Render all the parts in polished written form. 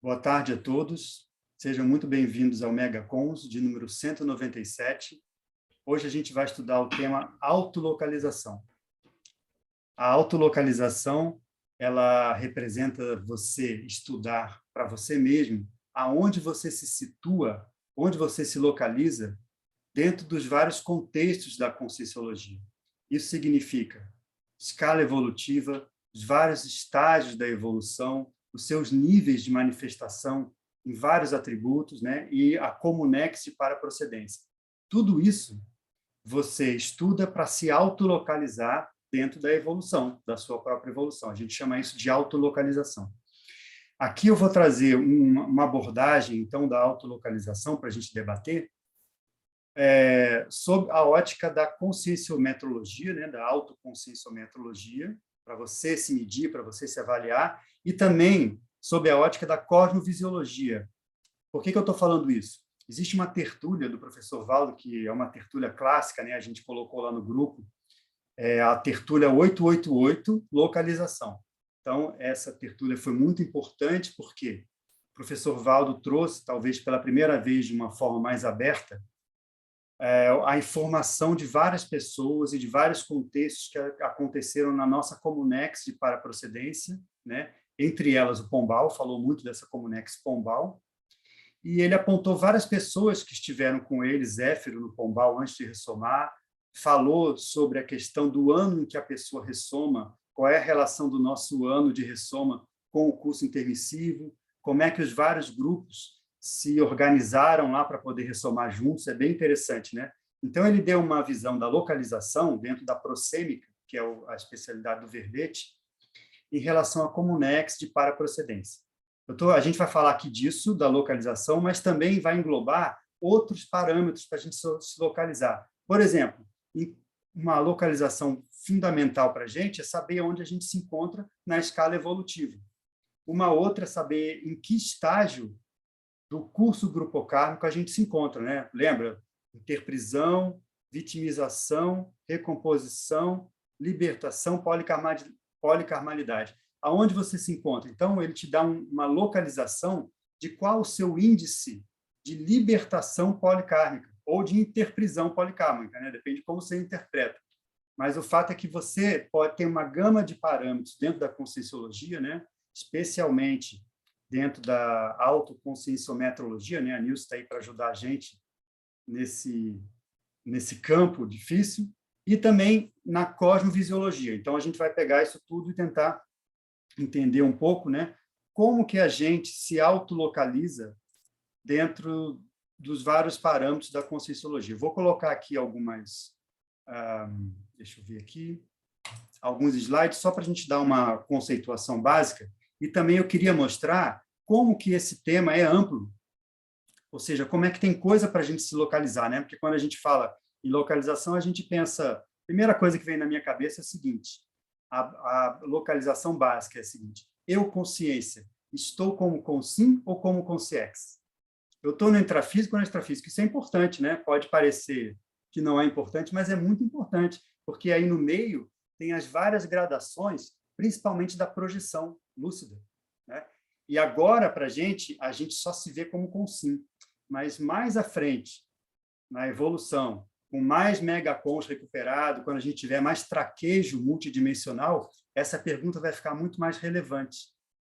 Boa tarde a todos. Sejam muito bem-vindos ao MegaCons de número 197. Hoje a gente vai estudar o tema autolocalização. A autolocalização, ela representa você estudar para você mesmo aonde você se situa, onde você se localiza dentro dos vários contextos da Conscienciologia. Isso significa escala evolutiva, os vários estágios da evolução, os seus níveis de manifestação em vários atributos, né? E a comunex de paraprocedência. Tudo isso você estuda para se autolocalizar dentro da evolução, da sua própria evolução. A gente chama isso de autolocalização. Aqui eu vou trazer uma abordagem, então, da autolocalização para a gente debater, sob a ótica da conscienciometrologia, né, da autoconscienciometrologia, para você se medir, para você se avaliar, e também sob a ótica da cosmovisiologia. Por que eu estou falando isso? Existe uma tertúlia do professor Valdo, que é uma tertúlia clássica, né? A gente colocou lá no grupo, a tertúlia 888, localização. Então, essa tertúlia foi muito importante, porque o professor Valdo trouxe, talvez pela primeira vez de uma forma mais aberta, a informação de várias pessoas e de vários contextos que aconteceram na nossa comunex de paraprocedência, né? Entre elas o Pombal, falou muito dessa comunex Pombal, e ele apontou várias pessoas que estiveram com ele, Zéfiro, no Pombal, antes de ressomar, falou sobre a questão do ano em que a pessoa ressoma, qual é a relação do nosso ano de ressoma com o curso intermissivo, como é que os vários grupos se organizaram lá para poder ressomar juntos, é bem interessante, né? Então, ele deu uma visão da localização dentro da prosêmica, que é a especialidade do verbete, em relação à comunex de paraprocedência. A gente vai falar aqui disso, da localização, mas também vai englobar outros parâmetros para a gente se localizar. Por exemplo, uma localização fundamental para a gente é saber onde a gente se encontra na escala evolutiva. Uma outra é saber em que estágio do curso grupocármico a gente se encontra, né? Lembra? Interprisão, vitimização, recomposição, libertação, policarmalidade. Aonde você se encontra? Então, ele te dá uma localização de qual o seu índice de libertação policármica ou de interprisão policármica, né? Depende de como você interpreta. Mas o fato é que você pode ter uma gama de parâmetros dentro da conscienciologia, né? Especialmente dentro da autoconscienciometrologia, né? A Nilce está aí para ajudar a gente nesse campo difícil, e também na cosmovisiologia. Então, a gente vai pegar isso tudo e tentar entender um pouco, né? Como que a gente se autolocaliza dentro dos vários parâmetros da conscienciologia. Vou colocar aqui deixa eu ver aqui, alguns slides, só para a gente dar uma conceituação básica. E também eu queria mostrar como que esse tema é amplo, ou seja, como é que tem coisa para a gente se localizar, né? Porque quando a gente fala em localização, a gente pensa... A primeira coisa que vem na minha cabeça é a seguinte, a localização básica é a seguinte, eu, consciência, estou como consim ou como consciex? Eu estou no intrafísico ou no extrafísico? Isso é importante, né? Pode parecer que não é importante, mas é muito importante, porque aí no meio tem as várias gradações, principalmente da projeção lúcida, né? E agora, para a gente só se vê como consim. Mas mais à frente, na evolução, com mais megacons recuperado, quando a gente tiver mais traquejo multidimensional, essa pergunta vai ficar muito mais relevante,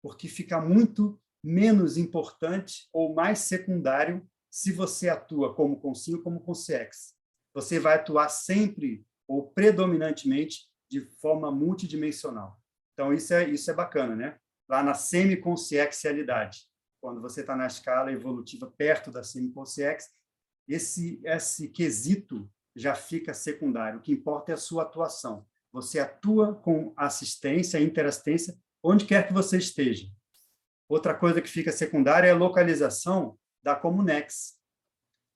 porque fica muito menos importante ou mais secundário se você atua como consim ou como consciex. Você vai atuar sempre ou predominantemente de forma multidimensional. Então, isso é bacana, né? Lá na semiconsciexialidade, quando você está na escala evolutiva perto da semiconsciex, esse quesito já fica secundário. O que importa é a sua atuação. Você atua com assistência, interassistência, onde quer que você esteja. Outra coisa que fica secundária é a localização da comunex.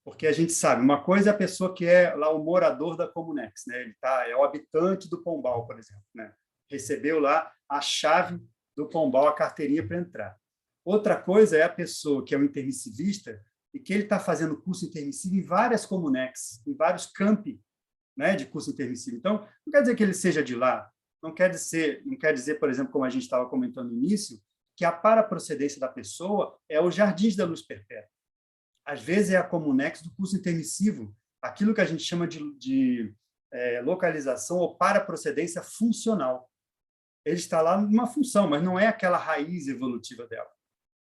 Porque a gente sabe, uma coisa é a pessoa que é lá o morador da comunex, né? Ele é o habitante do Pombal, por exemplo, né? Recebeu lá a chave do Pombal, a carteirinha para entrar. Outra coisa é a pessoa que é o intermissivista e que ele está fazendo curso intermissivo em várias comunex, em vários campi, né, de curso intermissivo. Então, não quer dizer que ele seja de lá, não quer dizer, por exemplo, como a gente estava comentando no início, que a paraprocedência da pessoa é os jardins da luz perpétua. Às vezes é a comunex do curso intermissivo, aquilo que a gente chama de localização ou paraprocedência funcional. Ele está lá numa função, mas não é aquela raiz evolutiva dela.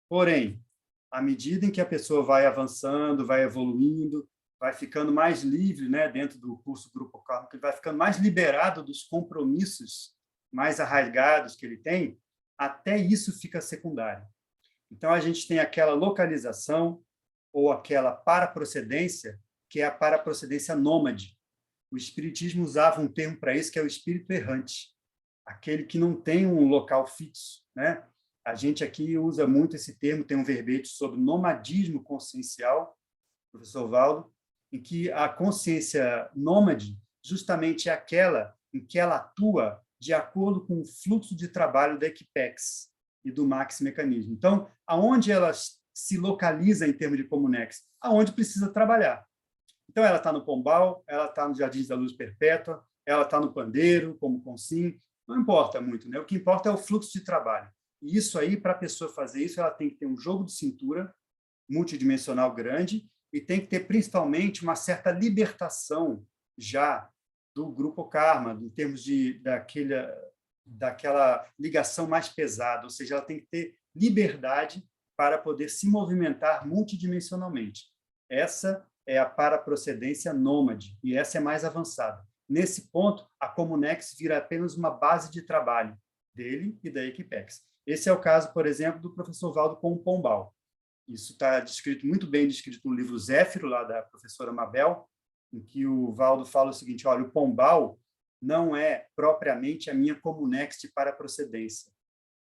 Porém, à medida em que a pessoa vai avançando, vai evoluindo, vai ficando mais livre, né, dentro do curso Grupo Kármico, ele vai ficando mais liberado dos compromissos mais arraigados que ele tem, até isso fica secundário. Então, a gente tem aquela localização ou aquela paraprocedência, que é a paraprocedência nômade. O Espiritismo usava um termo para isso, que é o espírito errante, aquele que não tem um local fixo, né? A gente aqui usa muito esse termo, tem um verbete sobre nomadismo consciencial, professor Valdo, em que a consciência nômade justamente é aquela em que ela atua de acordo com o fluxo de trabalho da Equipex e do Max Mecanismo. Então, aonde ela se localiza em termos de Comunex? Aonde precisa trabalhar. Então, ela está no Pombal, ela está nos Jardins da Luz Perpétua, ela está no Pandeiro, como Consim, não importa muito, né? O que importa é o fluxo de trabalho. E isso aí, para a pessoa fazer isso, ela tem que ter um jogo de cintura multidimensional grande e tem que ter, principalmente, uma certa libertação já do grupo karma, em termos daquela ligação mais pesada, ou seja, ela tem que ter liberdade para poder se movimentar multidimensionalmente. Essa é a paraprocedência nômade, e essa é mais avançada. Nesse ponto, a Comunex vira apenas uma base de trabalho dele e da Equipex. Esse é o caso, por exemplo, do professor Valdo com o Pombal. Isso está descrito, muito bem descrito no livro Zéfiro, lá da professora Mabel, em que o Valdo fala o seguinte: olha, o Pombal não é propriamente a minha Comunex de paraprocedência,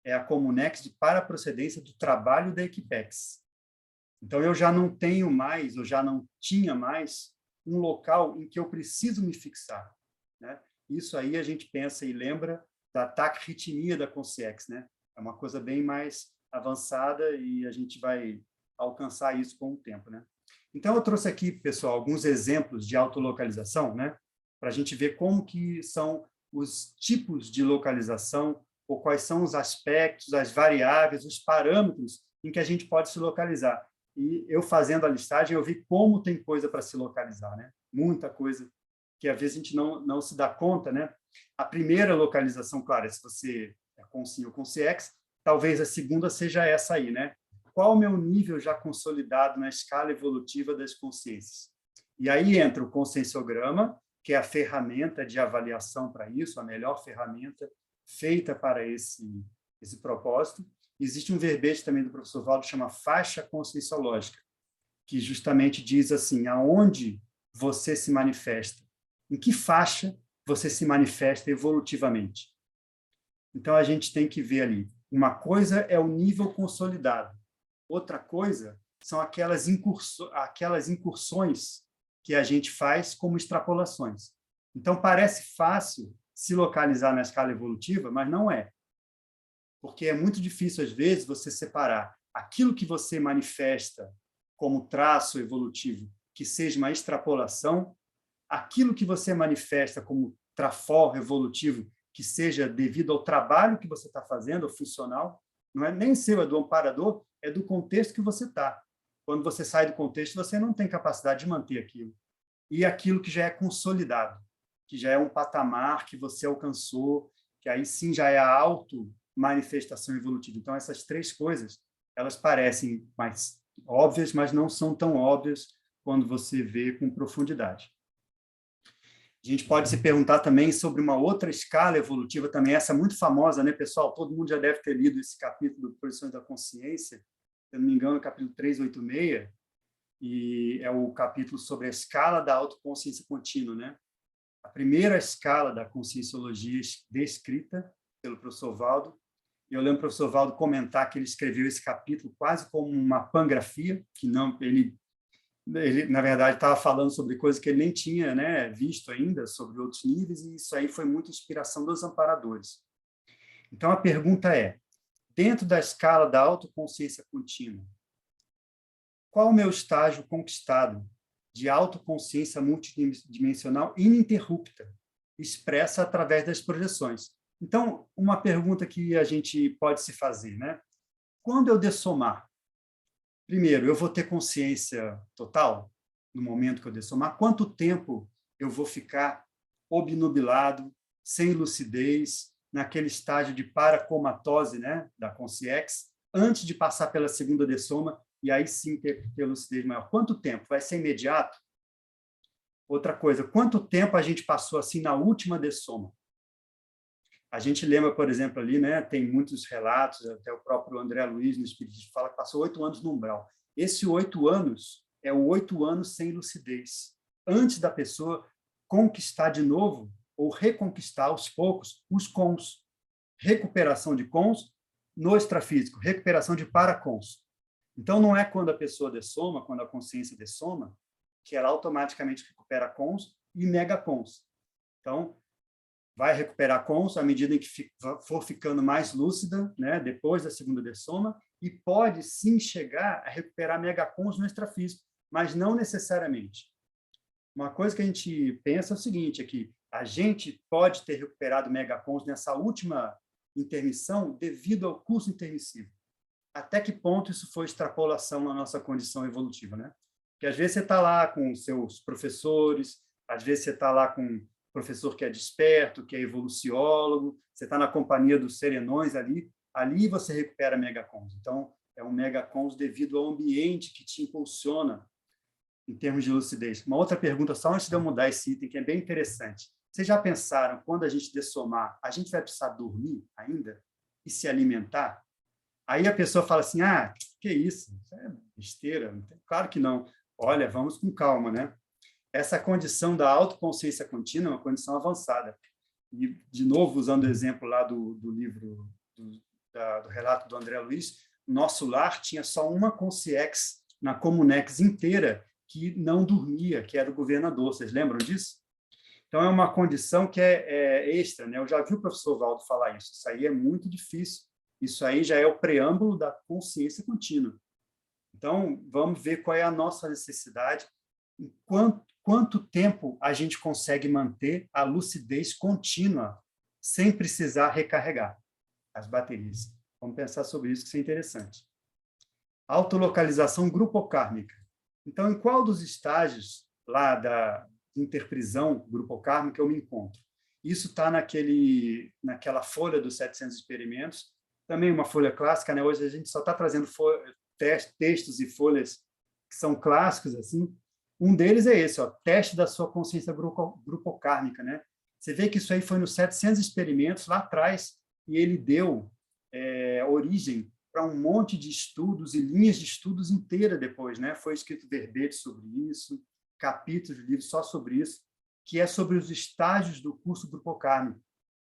é a Comunex de paraprocedência do trabalho da Equipex. Então, eu já não tenho mais, eu já não tinha mais um local em que eu preciso me fixar, né? Isso aí a gente pensa e lembra da taquirritmia da Consciex, né? É uma coisa bem mais avançada e a gente vai alcançar isso com o tempo, né? Então, eu trouxe aqui, pessoal, alguns exemplos de autolocalização, né? Para a gente ver como que são os tipos de localização ou quais são os aspectos, as variáveis, os parâmetros em que a gente pode se localizar. E eu fazendo a listagem, eu vi como tem coisa para se localizar, né? Muita coisa que às vezes a gente não se dá conta, né? A primeira localização, claro, é se você é Consim ou Consciex, talvez a segunda seja essa aí, né? Qual o meu nível já consolidado na escala evolutiva das consciências? E aí entra o conscienciograma, que é a ferramenta de avaliação para isso, a melhor ferramenta feita para esse propósito. Existe um verbete também do professor Valdo que chama faixa conscienciológica, que justamente diz assim, aonde você se manifesta, em que faixa você se manifesta evolutivamente. Então, a gente tem que ver ali, uma coisa é o nível consolidado, outra coisa são aquelas incursões que a gente faz como extrapolações. Então, parece fácil se localizar na escala evolutiva, mas não é. Porque é muito difícil, às vezes, você separar aquilo que você manifesta como traço evolutivo, que seja uma extrapolação, aquilo que você manifesta como trafor evolutivo, que seja devido ao trabalho que você está fazendo, ou funcional, não é nem seu, é do amparador, é do contexto que você está. Quando você sai do contexto, você não tem capacidade de manter aquilo. E aquilo que já é consolidado, que já é um patamar que você alcançou, que aí sim já é a auto-manifestação evolutiva. Então, essas três coisas, elas parecem mais óbvias, mas não são tão óbvias quando você vê com profundidade. A gente pode se perguntar também sobre uma outra escala evolutiva também, essa muito famosa, né, pessoal? Todo mundo já deve ter lido esse capítulo do Projeções da Consciência, se eu não me engano, capítulo 386, e é o capítulo sobre a escala da autoconsciência contínua, né? A primeira escala da conscienciologia descrita pelo professor Valdo. E eu lembro o professor Valdo comentar que ele escreveu esse capítulo quase como uma pangrafia, que não ele na verdade, estava falando sobre coisas que ele nem tinha, né, visto ainda, sobre outros níveis, e isso aí foi muita inspiração dos amparadores. Então, a pergunta é, dentro da escala da autoconsciência contínua, qual o meu estágio conquistado de autoconsciência multidimensional ininterrupta, expressa através das projeções? Então, uma pergunta que a gente pode se fazer, né? quando eu dessomar, primeiro, eu vou ter consciência total no momento que eu dessomar? Quanto tempo eu vou ficar obnubilado, sem lucidez, naquele estágio de paracomatose, né, da consciex, antes de passar pela segunda dessoma, e aí sim ter lucidez maior? Quanto tempo? Vai ser imediato? Outra coisa, quanto tempo a gente passou assim na última dessoma? A gente lembra, por exemplo, ali, né, tem muitos relatos, até o próprio André Luiz, no Espiritismo, fala que passou 8 anos no umbral. Esse 8 anos é o 8 anos sem lucidez, antes da pessoa conquistar de novo, ou reconquistar aos poucos, os cons. Recuperação de cons no extrafísico, recuperação de paracons. Então, não é quando a pessoa dessoma, quando a consciência dessoma, que ela automaticamente recupera cons e megacons. Então, vai recuperar cons à medida em que for ficando mais lúcida, né, depois da segunda dessoma, e pode sim chegar a recuperar megacons no extrafísico, mas não necessariamente. Uma coisa que a gente pensa é o seguinte, é que a gente pode ter recuperado megacons nessa última intermissão devido ao curso intermissivo. Até que ponto isso foi extrapolação na nossa condição evolutiva, né? Porque às vezes você está lá com os seus professores, às vezes você está lá com um professor que é desperto, que é evoluciólogo, você está na companhia dos serenões ali você recupera megacons. Então, é um megacons devido ao ambiente que te impulsiona em termos de lucidez. Uma outra pergunta, só antes de eu mudar esse item, que é bem interessante. Vocês já pensaram, quando a gente dessomar, a gente vai precisar dormir ainda e se alimentar? Aí a pessoa fala assim, que isso é besteira. Claro que não. Olha, vamos com calma, né? Essa condição da autoconsciência contínua é uma condição avançada. E, de novo, usando o exemplo lá do livro, do relato do André Luiz, nosso lar tinha só uma consciex na Comunex inteira que não dormia, que era o governador. Vocês lembram disso? Então, é uma condição que é extra, né? Eu já vi o professor Valdo falar isso. Isso aí é muito difícil. Isso aí já é o preâmbulo da consciência contínua. Então, vamos ver qual é a nossa necessidade, quanto tempo a gente consegue manter a lucidez contínua sem precisar recarregar as baterias. Vamos pensar sobre isso, que isso é interessante. Autolocalização grupocármica. Então, em qual dos estágios lá da interprisão grupocármica eu me encontro? Isso está naquela folha dos 700 experimentos, também uma folha clássica, né? Hoje a gente só está trazendo textos e folhas que são clássicos, assim. Um deles é esse, teste da sua consciência grupocármica, né? Você vê que isso aí foi nos 700 experimentos, lá atrás, e ele deu origem para um monte de estudos e linhas de estudos inteira depois, né? Foi escrito verbete sobre isso, capítulos de livros só sobre isso, que é sobre os estágios do curso grupocármico.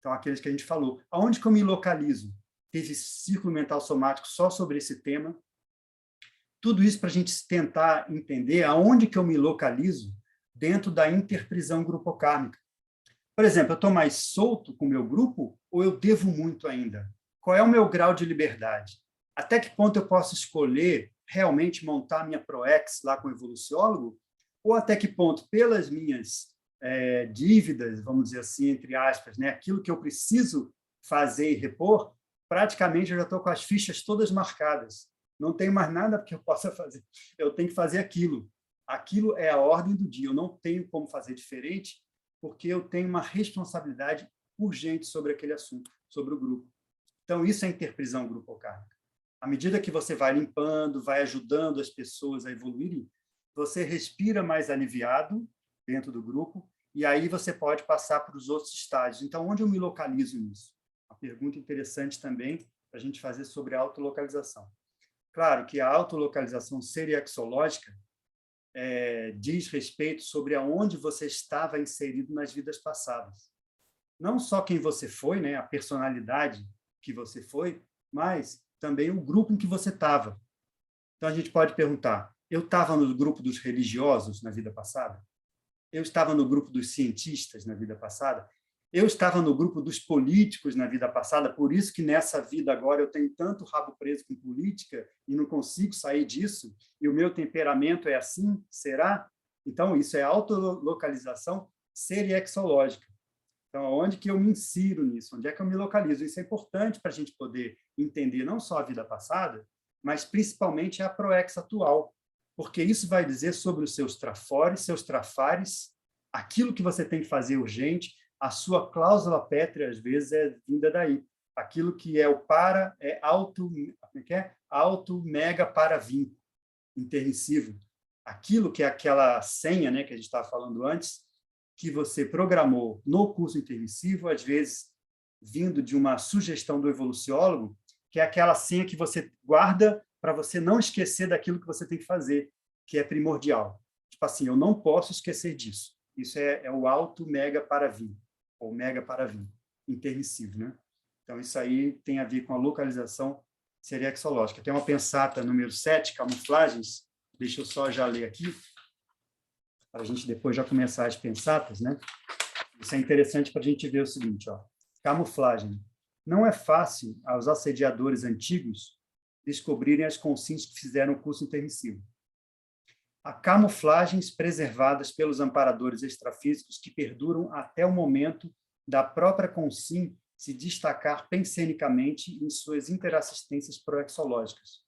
Então, aqueles que a gente falou. Aonde que eu me localizo? Teve círculo mental somático só sobre esse tema. Tudo isso para a gente tentar entender aonde que eu me localizo dentro da interprisão grupocármica. Por exemplo, eu estou mais solto com o meu grupo ou eu devo muito ainda? Qual é o meu grau de liberdade? Até que ponto eu posso escolher realmente montar minha ProEx lá com o evoluciólogo? Ou até que ponto, pelas minhas dívidas, vamos dizer assim, entre aspas, né, aquilo que eu preciso fazer e repor, praticamente eu já estou com as fichas todas marcadas. Não tenho mais nada que eu possa fazer. Eu tenho que fazer aquilo. Aquilo é a ordem do dia. Eu não tenho como fazer diferente, porque eu tenho uma responsabilidade urgente sobre aquele assunto, sobre o grupo. Então, isso é interprisão grupocármica. À medida que você vai limpando, vai ajudando as pessoas a evoluírem, você respira mais aliviado dentro do grupo, e aí você pode passar para os outros estágios. Então, onde eu me localizo nisso? Uma pergunta interessante também para a gente fazer sobre a autolocalização. Claro que a autolocalização seriexológica diz respeito sobre aonde você estava inserido nas vidas passadas. Não só quem você foi, né, a personalidade que você foi, mas também o grupo em que você estava. Então, a gente pode perguntar, eu estava no grupo dos religiosos na vida passada? Eu estava no grupo dos cientistas na vida passada? Eu estava no grupo dos políticos na vida passada, por isso que nessa vida agora eu tenho tanto rabo preso com política e não consigo sair disso, e o meu temperamento é assim, será? Então, isso é autolocalização seriexológica. Então, onde que eu me insiro nisso? Onde é que eu me localizo? Isso é importante para a gente poder entender não só a vida passada, mas principalmente a proex atual, porque isso vai dizer sobre os seus trafores, seus trafares, aquilo que você tem que fazer urgente, a sua cláusula pétrea, às vezes, é vinda daí. Aquilo que é o para, é auto, como é que é? Auto, mega, para, vim, intermissivo. Aquilo que é aquela senha, né, que a gente estava falando antes, que você programou no curso intermissivo, às vezes vindo de uma sugestão do evoluciólogo, que é aquela senha que você guarda para você não esquecer daquilo que você tem que fazer, que é primordial. Tipo assim, eu não posso esquecer disso. Isso é o alto mega para vir, ou mega para vir, intermissivo, né? Então, isso aí tem a ver com a localização serexológica. Tem uma pensata número 7, camuflagens. Deixa eu só já ler aqui, para a gente depois já começar as pensatas, né? Isso é interessante para a gente ver o seguinte, ó. Camuflagem. Não é fácil aos assediadores antigos descobrirem as consciências que fizeram o curso intermissivo. Há camuflagens preservadas pelos amparadores extrafísicos que perduram até o momento da própria consim se destacar pensenicamente em suas interassistências proexológicas,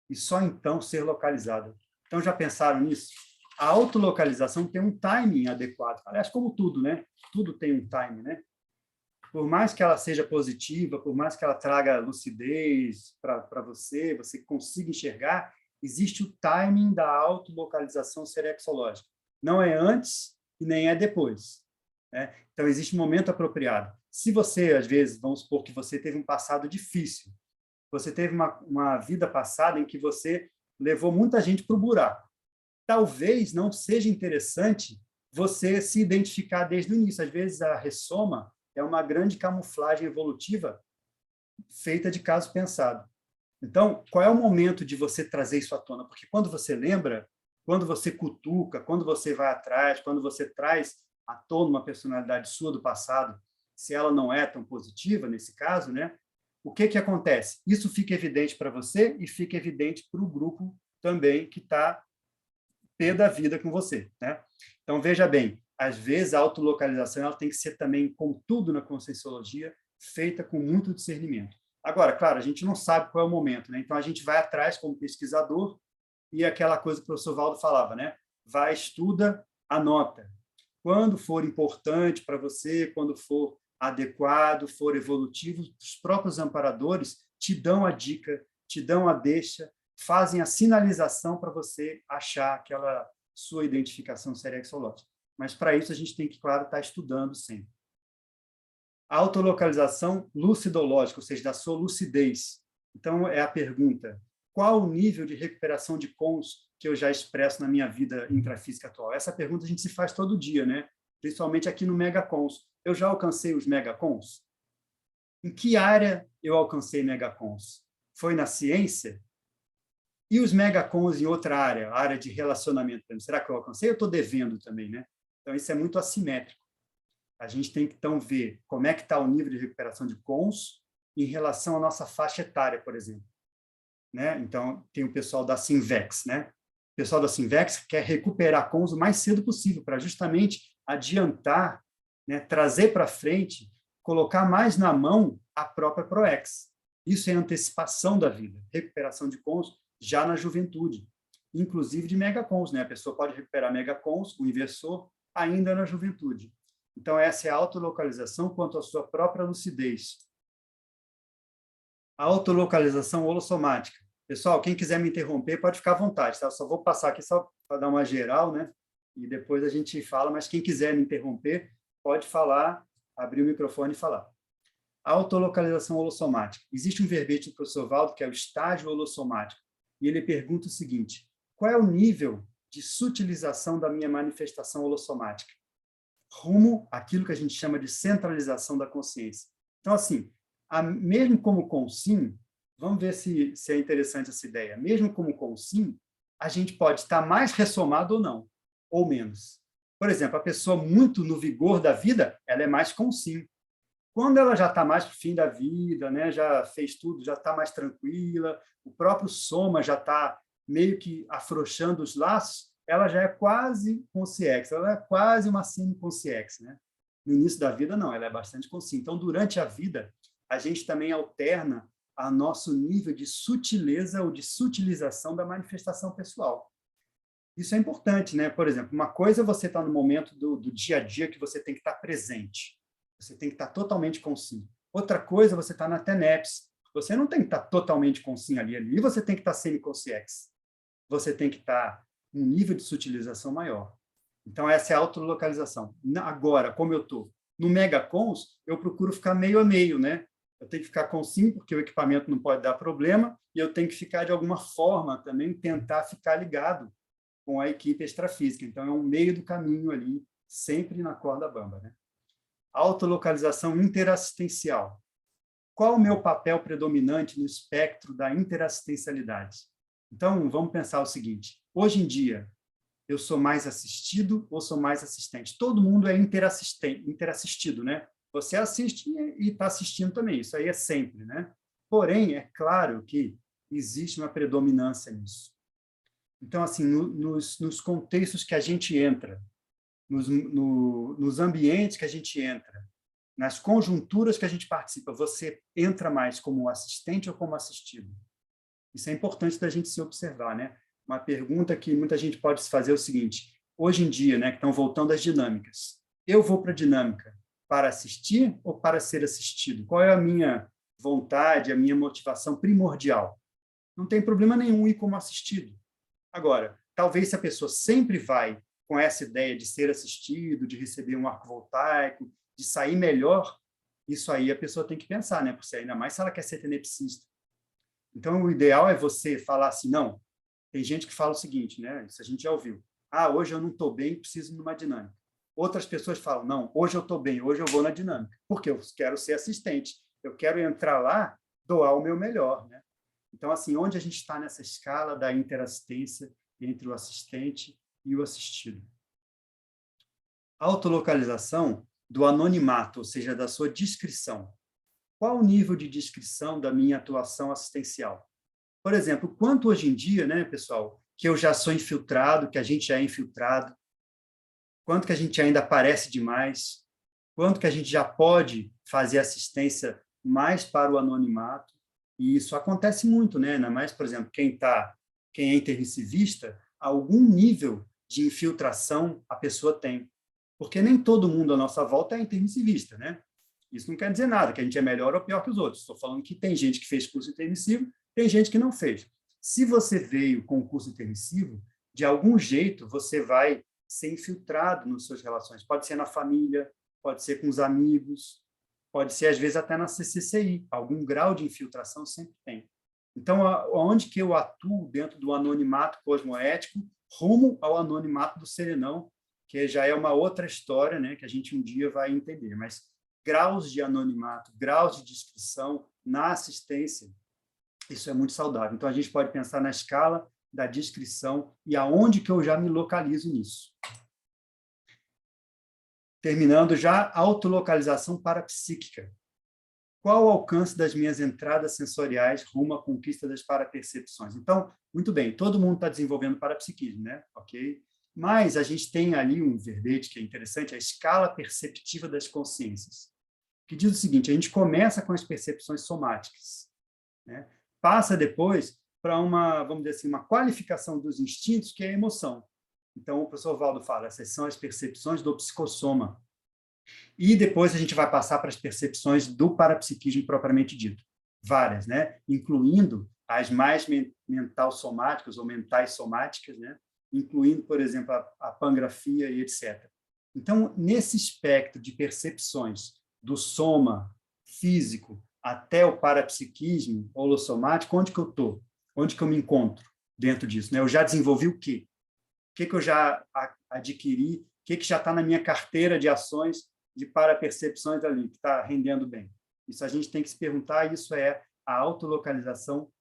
e só então ser localizada. Então, já pensaram nisso? A autolocalização tem um timing adequado. Aliás, como tudo, né? Tudo tem um timing, né? Por mais que ela seja positiva, por mais que ela traga lucidez para você, você consiga enxergar, existe o timing da autolocalização serexológica. Não é antes e nem é depois, né? Então, existe um momento apropriado. Se você, às vezes, vamos supor que você teve um passado difícil, você teve uma vida passada em que você levou muita gente para o buraco, talvez não seja interessante você se identificar desde o início. Às vezes, a ressoma é uma grande camuflagem evolutiva feita de caso pensado. Então, qual é o momento de você trazer isso à tona? Porque quando você lembra, quando você cutuca, quando você vai atrás, quando você traz à tona uma personalidade sua do passado, se ela não é tão positiva, nesse caso, né? O que acontece? Isso fica evidente para você e fica evidente para o grupo também que está pé da vida com você, né? Então, veja bem, às vezes a autolocalização ela tem que ser também, como tudo na conscienciologia, feita com muito discernimento. Agora, claro, a gente não sabe qual é o momento, né? Então, a gente vai atrás como pesquisador e aquela coisa que o professor Valdo falava, né? Vai, estuda, anota. Quando for importante para você, quando for adequado, for evolutivo, os próprios amparadores te dão a dica, te dão a deixa, fazem a sinalização para você achar aquela sua identificação serexológica. Mas, para isso, a gente tem que, claro, estar estudando sempre. A autolocalização lucidológica, ou seja, da sua lucidez. Então, é a pergunta, qual o nível de recuperação de cons que eu já expresso na minha vida intrafísica atual? Essa pergunta a gente se faz todo dia, né? Principalmente aqui no Megacons. Eu já alcancei os Megacons? Em que área eu alcancei Megacons? Foi na ciência? E os Megacons em outra área, a área de relacionamento? Será que eu alcancei? Eu estou devendo também, né? Então, isso é muito assimétrico. A gente tem que, então, ver como é que está o nível de recuperação de cons em relação à nossa faixa etária, por exemplo. Né? Então, tem o pessoal da Sinvex, né? O pessoal da Sinvex quer recuperar cons o mais cedo possível, para justamente adiantar, né? Trazer para frente, colocar mais na mão a própria ProEx. Isso é antecipação da vida, recuperação de cons já na juventude, inclusive de megacons, né? A pessoa pode recuperar megacons, o inversor, ainda na juventude. Então, essa é a autolocalização quanto à sua própria lucidez. A autolocalização holossomática. Pessoal, quem quiser me interromper, pode ficar à vontade, tá? Eu só vou passar aqui só para dar uma geral, né? E depois a gente fala, mas quem quiser me interromper, pode falar, abrir o microfone e falar. Autolocalização holossomática. Existe um verbete do professor Valdo, que é o estágio holossomático, e ele pergunta o seguinte, qual é o nível de sutilização da minha manifestação holossomática? Rumo àquilo que a gente chama de centralização da consciência. Então, assim, mesmo como consim, vamos ver se é interessante essa ideia, mesmo como consim, a gente pode estar mais ressomado ou não, ou menos. Por exemplo, a pessoa muito no vigor da vida, ela é mais consim. Quando ela já está mais para o fim da vida, né, já fez tudo, já está mais tranquila, o próprio soma já está meio que afrouxando os laços, ela já é quase consciex, ela é quase uma semiconsciex, né? No início da vida, não, ela é bastante consciente. Então, durante a vida, a gente também alterna a nosso nível de sutileza ou de sutilização da manifestação pessoal. Isso é importante, né? Por exemplo, uma coisa é você estar no momento do dia a dia que você tem que estar presente. Você tem que estar totalmente consciente. Outra coisa é você estar na TENEPS. Você não tem que estar totalmente consciente ali. Ali você tem que estar semiconsciex. Você tem que estar num nível de sutilização maior. Então, essa é a autolocalização. Agora, como eu estou no megacons, eu procuro ficar meio a meio, né? Eu tenho que ficar consciente, porque o equipamento não pode dar problema, e eu tenho que ficar, de alguma forma, também tentar ficar ligado com a equipe extrafísica. Então, é um meio do caminho ali, sempre na corda bamba, né? Autolocalização interassistencial. Qual o meu papel predominante no espectro da interassistencialidade? Então, vamos pensar o seguinte. Hoje em dia, eu sou mais assistido ou sou mais assistente? Todo mundo é interassistido, né? Você assiste e está assistindo também. Isso aí é sempre, né? Porém, é claro que existe uma predominância nisso. Então, assim, nos contextos que a gente entra, nos ambientes que a gente entra, nas conjunturas que a gente participa, você entra mais como assistente ou como assistido? Isso é importante da gente se observar, né? Uma pergunta que muita gente pode se fazer é o seguinte: hoje em dia, né, que estão voltando às dinâmicas, eu vou para a dinâmica para assistir ou para ser assistido? Qual é a minha vontade, a minha motivação primordial? Não tem problema nenhum ir como assistido. Agora, talvez se a pessoa sempre vai com essa ideia de ser assistido, de receber um arco voltaico, de sair melhor, isso aí a pessoa tem que pensar, né? Porque ainda mais se ela quer ser tenepsista. Então, o ideal é você falar assim, não, tem gente que fala o seguinte, né? Isso a gente já ouviu. Ah, hoje eu não estou bem, preciso de uma dinâmica. Outras pessoas falam, não, hoje eu estou bem, hoje eu vou na dinâmica, porque eu quero ser assistente, eu quero entrar lá, doar o meu melhor, né? Então, assim, onde a gente está nessa escala da interassistência entre o assistente e o assistido? Autolocalização do anonimato, ou seja, da sua descrição. Qual o nível de descrição da minha atuação assistencial? Por exemplo, quanto hoje em dia, né, pessoal, que eu já sou infiltrado, que a gente já é infiltrado, quanto que a gente ainda aparece demais, quanto que a gente já pode fazer assistência mais para o anonimato, e isso acontece muito, né? Ainda mais, por exemplo, quem é intermissivista, algum nível de infiltração a pessoa tem, porque nem todo mundo à nossa volta é intermissivista, né? Isso não quer dizer nada, que a gente é melhor ou pior que os outros. Estou falando que tem gente que fez curso intermissivo, tem gente que não fez. Se você veio com o curso intermissivo, de algum jeito você vai ser infiltrado nas suas relações. Pode ser na família, pode ser com os amigos, pode ser, às vezes, até na CCCI. Algum grau de infiltração sempre tem. Então, onde que eu atuo dentro do anonimato cosmoético, rumo ao anonimato do serenão, que já é uma outra história, né, que a gente um dia vai entender. Mas graus de anonimato, graus de descrição na assistência, isso é muito saudável. Então, a gente pode pensar na escala da descrição e aonde que eu já me localizo nisso. Terminando já, autolocalização parapsíquica. Qual o alcance das minhas entradas sensoriais rumo à conquista das parapercepções? Então, muito bem, todo mundo está desenvolvendo parapsiquismo, né? Ok? Mas a gente tem ali um verbete que é interessante, a escala perceptiva das consciências, que diz o seguinte: a gente começa com as percepções somáticas, né? Passa depois para uma, vamos dizer assim, uma qualificação dos instintos, que é a emoção. Então, o professor Valdo fala, essas são as percepções do psicossoma. E depois a gente vai passar para as percepções do parapsiquismo propriamente dito. Várias, né? Incluindo as mais mental-somáticas ou mentais somáticas, né? Incluindo, por exemplo, a pangrafia e etc. Então, nesse espectro de percepções do soma físico até o parapsiquismo holossomático, onde que eu estou? Onde que eu me encontro dentro disso? Né? Eu já desenvolvi o quê? O que eu já adquiri? O que já está na minha carteira de ações de parapercepções ali, que está rendendo bem? Isso a gente tem que se perguntar, isso é a autolocalização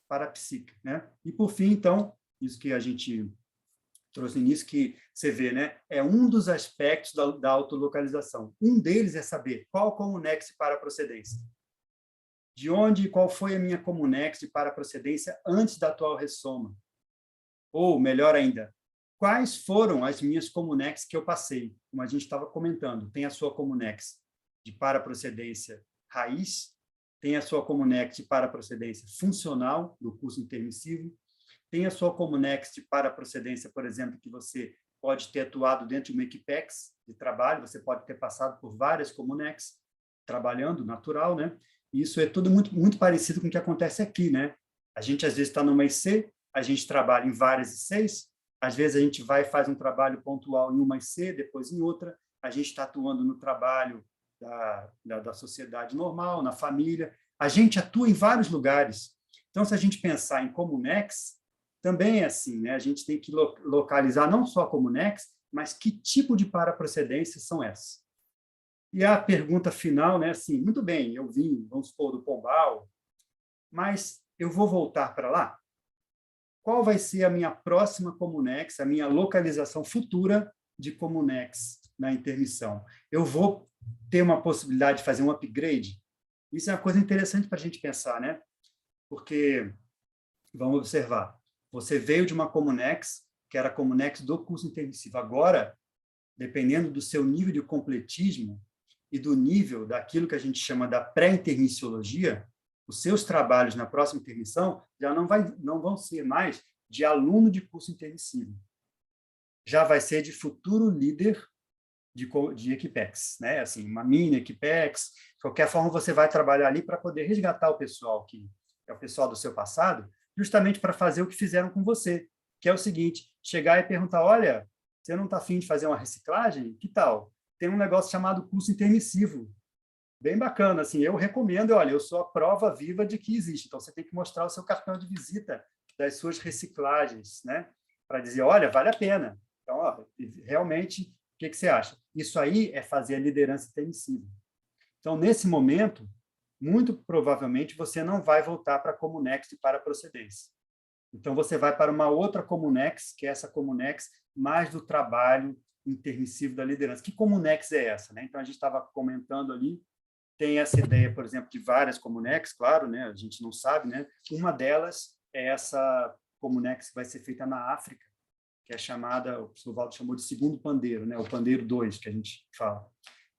parapsíquica, né? E, por fim, então, isso que a gente trouxe no início, que você vê, né? É um dos aspectos da autolocalização. Um deles é saber qual comunex para a procedência. De onde e qual foi a minha comunex para a procedência antes da atual ressoma? Ou, melhor ainda, quais foram as minhas comunex que eu passei. Como a gente estava comentando, tem a sua comunex de paraprocedência raiz, tem a sua comunex de paraprocedência funcional, do curso intermissivo, tem a sua comunex de paraprocedência, por exemplo, que você pode ter atuado dentro de uma equipex de trabalho, você pode ter passado por várias comunex, trabalhando, natural, né? E isso é tudo muito parecido com o que acontece aqui, né? A gente, às vezes, está numa IC, a gente trabalha em várias ICs, às vezes a gente vai e faz um trabalho pontual em uma IC, depois em outra, a gente está atuando no trabalho da sociedade normal, na família, a gente atua em vários lugares. Então, se a gente pensar em comunex, também é assim, né? A gente tem que localizar não só a comunex, mas que tipo de paraprocedências são essas. E a pergunta final, né? Assim, muito bem, eu vim, vamos supor, do Pombal, mas eu vou voltar para lá? Qual vai ser a minha próxima comunex, a minha localização futura de comunex na intermissão? Eu vou ter uma possibilidade de fazer um upgrade? Isso é uma coisa interessante para a gente pensar, né? Porque, vamos observar, você veio de uma comunex, que era a comunex do curso intermissivo. Agora, dependendo do seu nível de completismo e do nível daquilo que a gente chama da pré-intermissiologia, os seus trabalhos na próxima intermissão já não vão ser mais de aluno de curso intermissivo. Já vai ser de futuro líder de equipex, né? Assim, uma mini equipex. De qualquer forma, você vai trabalhar ali para poder resgatar o pessoal que é o pessoal do seu passado, justamente para fazer o que fizeram com você, que é o seguinte, chegar e perguntar, olha, você não está afim de fazer uma reciclagem? Que tal? Tem um negócio chamado curso intermissivo, bem bacana, assim, eu recomendo, olha, eu sou a prova viva de que existe, então você tem que mostrar o seu cartão de visita das suas reciclagens, né? Para dizer, olha, vale a pena. Então, ó, realmente, o que você acha? Isso aí é fazer a liderança intermissiva. Então, nesse momento, muito provavelmente você não vai voltar para a comunex de paraprocedência. Então, você vai para uma outra comunex, que é essa comunex mais do trabalho intermissivo da liderança. Que comunex é essa? Né? Então, a gente estava comentando ali, tem essa ideia, por exemplo, de várias comunex, claro, né? A gente não sabe, né? Uma delas é essa comunex que vai ser feita na África, que é chamada, o professor Valdo chamou de segundo pandeiro, né? O pandeiro 2, que a gente fala,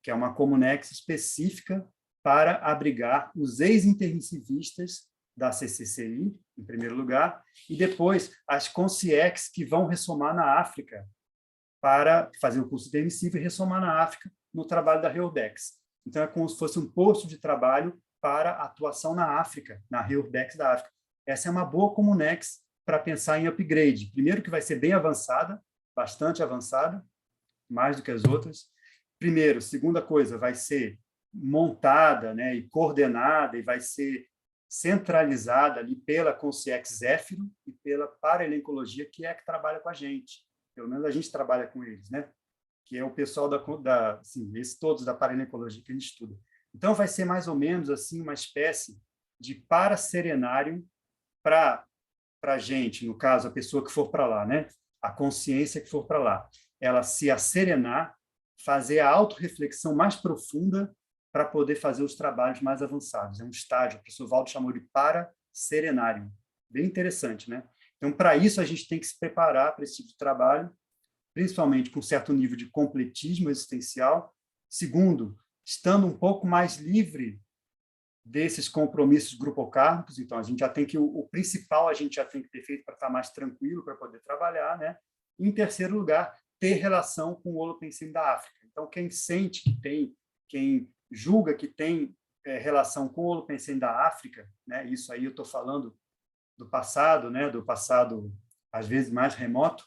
que é uma comunex específica para abrigar os ex-intermissivistas da CCCI, em primeiro lugar, e depois as consciex que vão ressomar na África para fazer o curso intermissivo e ressomar na África no trabalho da Reurbex. Então, é como se fosse um posto de trabalho para atuação na África, na Reurbex da África. Essa é uma boa comunex para pensar em upgrade. Primeiro que vai ser bem avançada, bastante avançada, mais do que as outras. Primeiro, segunda coisa, vai ser montada, né, e coordenada, e vai ser centralizada ali pela Consciex Zéfiro e pela Paraelencologia, que é a que trabalha com a gente. Pelo menos a gente trabalha com eles, né? Que é o pessoal assim, esses todos da Paraelencologia que a gente estuda. Então, vai ser mais ou menos assim uma espécie de paraserenário para a gente, no caso, a pessoa que for para lá, né? A consciência que for para lá. Ela se asserenar, fazer a autorreflexão mais profunda para poder fazer os trabalhos mais avançados. É um estágio, o professor Valdo chamou de paraserenário. Bem interessante, né? Então, para isso, a gente tem que se preparar para esse tipo de trabalho, principalmente com certo nível de completismo existencial. Segundo, estando um pouco mais livre desses compromissos grupocármicos, então a gente já tem que o principal a gente já tem que ter feito para estar mais tranquilo para poder trabalhar, né? E, em terceiro lugar, ter relação com o Holopensene da África. Então, quem sente que tem, quem julga que tem relação com o Holopensene da África, né? Isso aí eu estou falando do passado, né? Do passado às vezes mais remoto.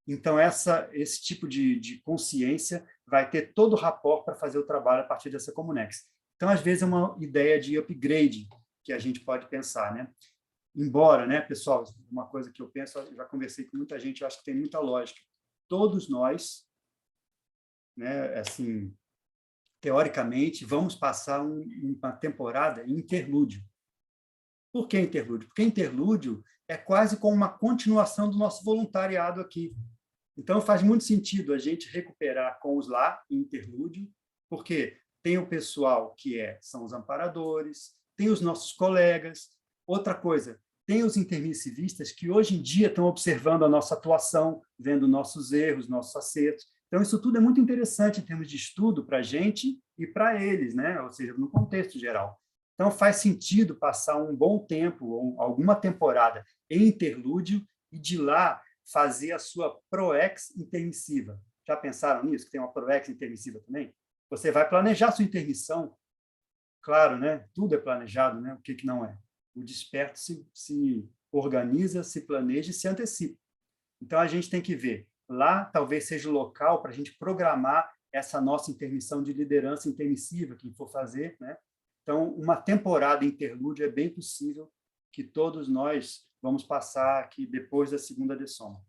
Então, esse tipo de consciência vai ter todo o rapport para fazer o trabalho a partir dessa comunex. Então, às vezes, é uma ideia de upgrade que a gente pode pensar, né? Embora, né, pessoal, uma coisa que eu penso, eu já conversei com muita gente, eu acho que tem muita lógica. Todos nós, né, assim, teoricamente, vamos passar uma temporada em interlúdio. Por que interlúdio? Porque interlúdio é quase como uma continuação do nosso voluntariado aqui. Então, faz muito sentido a gente recuperar com os lá em interlúdio, porque tem o pessoal que são os amparadores, tem os nossos colegas. Outra coisa, tem os intermissivistas que hoje em dia estão observando a nossa atuação, vendo nossos erros, nossos acertos. Então, isso tudo é muito interessante em termos de estudo para a gente e para eles, né? Ou seja, no contexto geral. Então, faz sentido passar um bom tempo, ou alguma temporada em interlúdio, e de lá fazer a sua ProEx intermissiva. Já pensaram nisso? Que tem uma ProEx intermissiva também? Você vai planejar sua intermissão, claro, né? Tudo é planejado, né? O que não é? O desperto se organiza, se planeja e se antecipa. Então, a gente tem que ver. Lá, talvez seja o local para a gente programar essa nossa intermissão de liderança intermissiva, quem for fazer, né? Então, uma temporada interlúdio é bem possível que todos nós vamos passar aqui depois da segunda dessoma.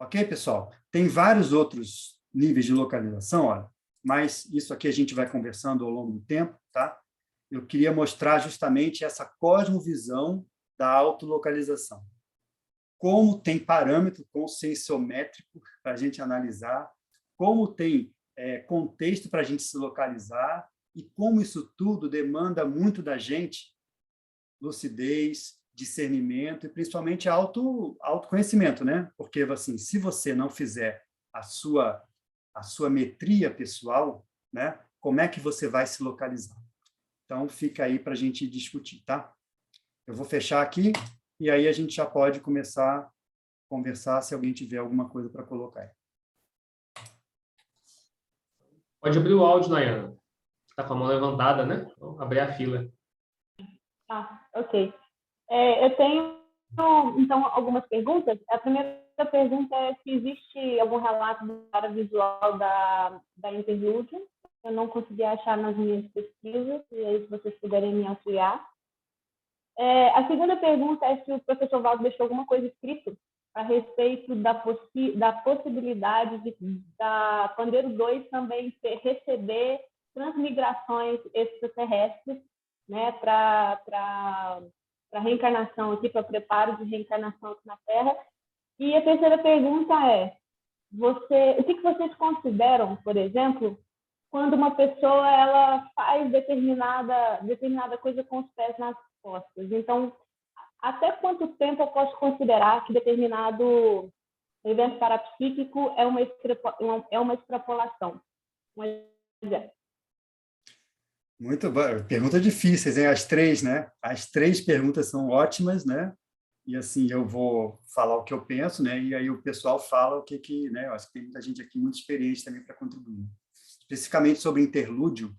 Ok, pessoal? Tem vários outros níveis de localização, olha, mas isso aqui a gente vai conversando ao longo do tempo, tá? Eu queria mostrar justamente essa cosmovisão da autolocalização. Como tem parâmetro conscienciométrico para a gente analisar, como tem contexto para a gente se localizar e como isso tudo demanda muito da gente lucidez, discernimento e principalmente autoconhecimento, né? Porque assim, se você não fizer a sua metria pessoal, né? Como é que você vai se localizar? Então fica aí para a gente discutir, tá? Eu vou fechar aqui e aí a gente já pode começar a conversar se alguém tiver alguma coisa para colocar aí. Pode abrir o áudio, Nayana. Está com a mão levantada, né? Vamos abrir a fila. Ok. Eu tenho, então, algumas perguntas. A primeira pergunta é se existe algum relato para visual da interlúdio. Eu não consegui achar nas minhas pesquisas, e aí se vocês puderem me auxiliar. A segunda pergunta é se o professor Valdo deixou alguma coisa escrita a respeito da possibilidade da Pandeiro 2 também receber transmigrações extraterrestres, né, para reencarnação aqui, para preparo de reencarnação aqui na Terra. E a terceira pergunta é, o que vocês consideram, por exemplo, quando uma pessoa ela faz determinada coisa com os pés nas costas? Então, até quanto tempo eu posso considerar que determinado evento parapsíquico é uma extrapolação? Um exemplo. Muito bom. Perguntas difíceis, hein? As três, né? As três perguntas são ótimas, né? E assim, eu vou falar o que eu penso, né? E aí o pessoal fala o que né? Eu acho que tem muita gente aqui muito experiente também para contribuir. Especificamente sobre interlúdio,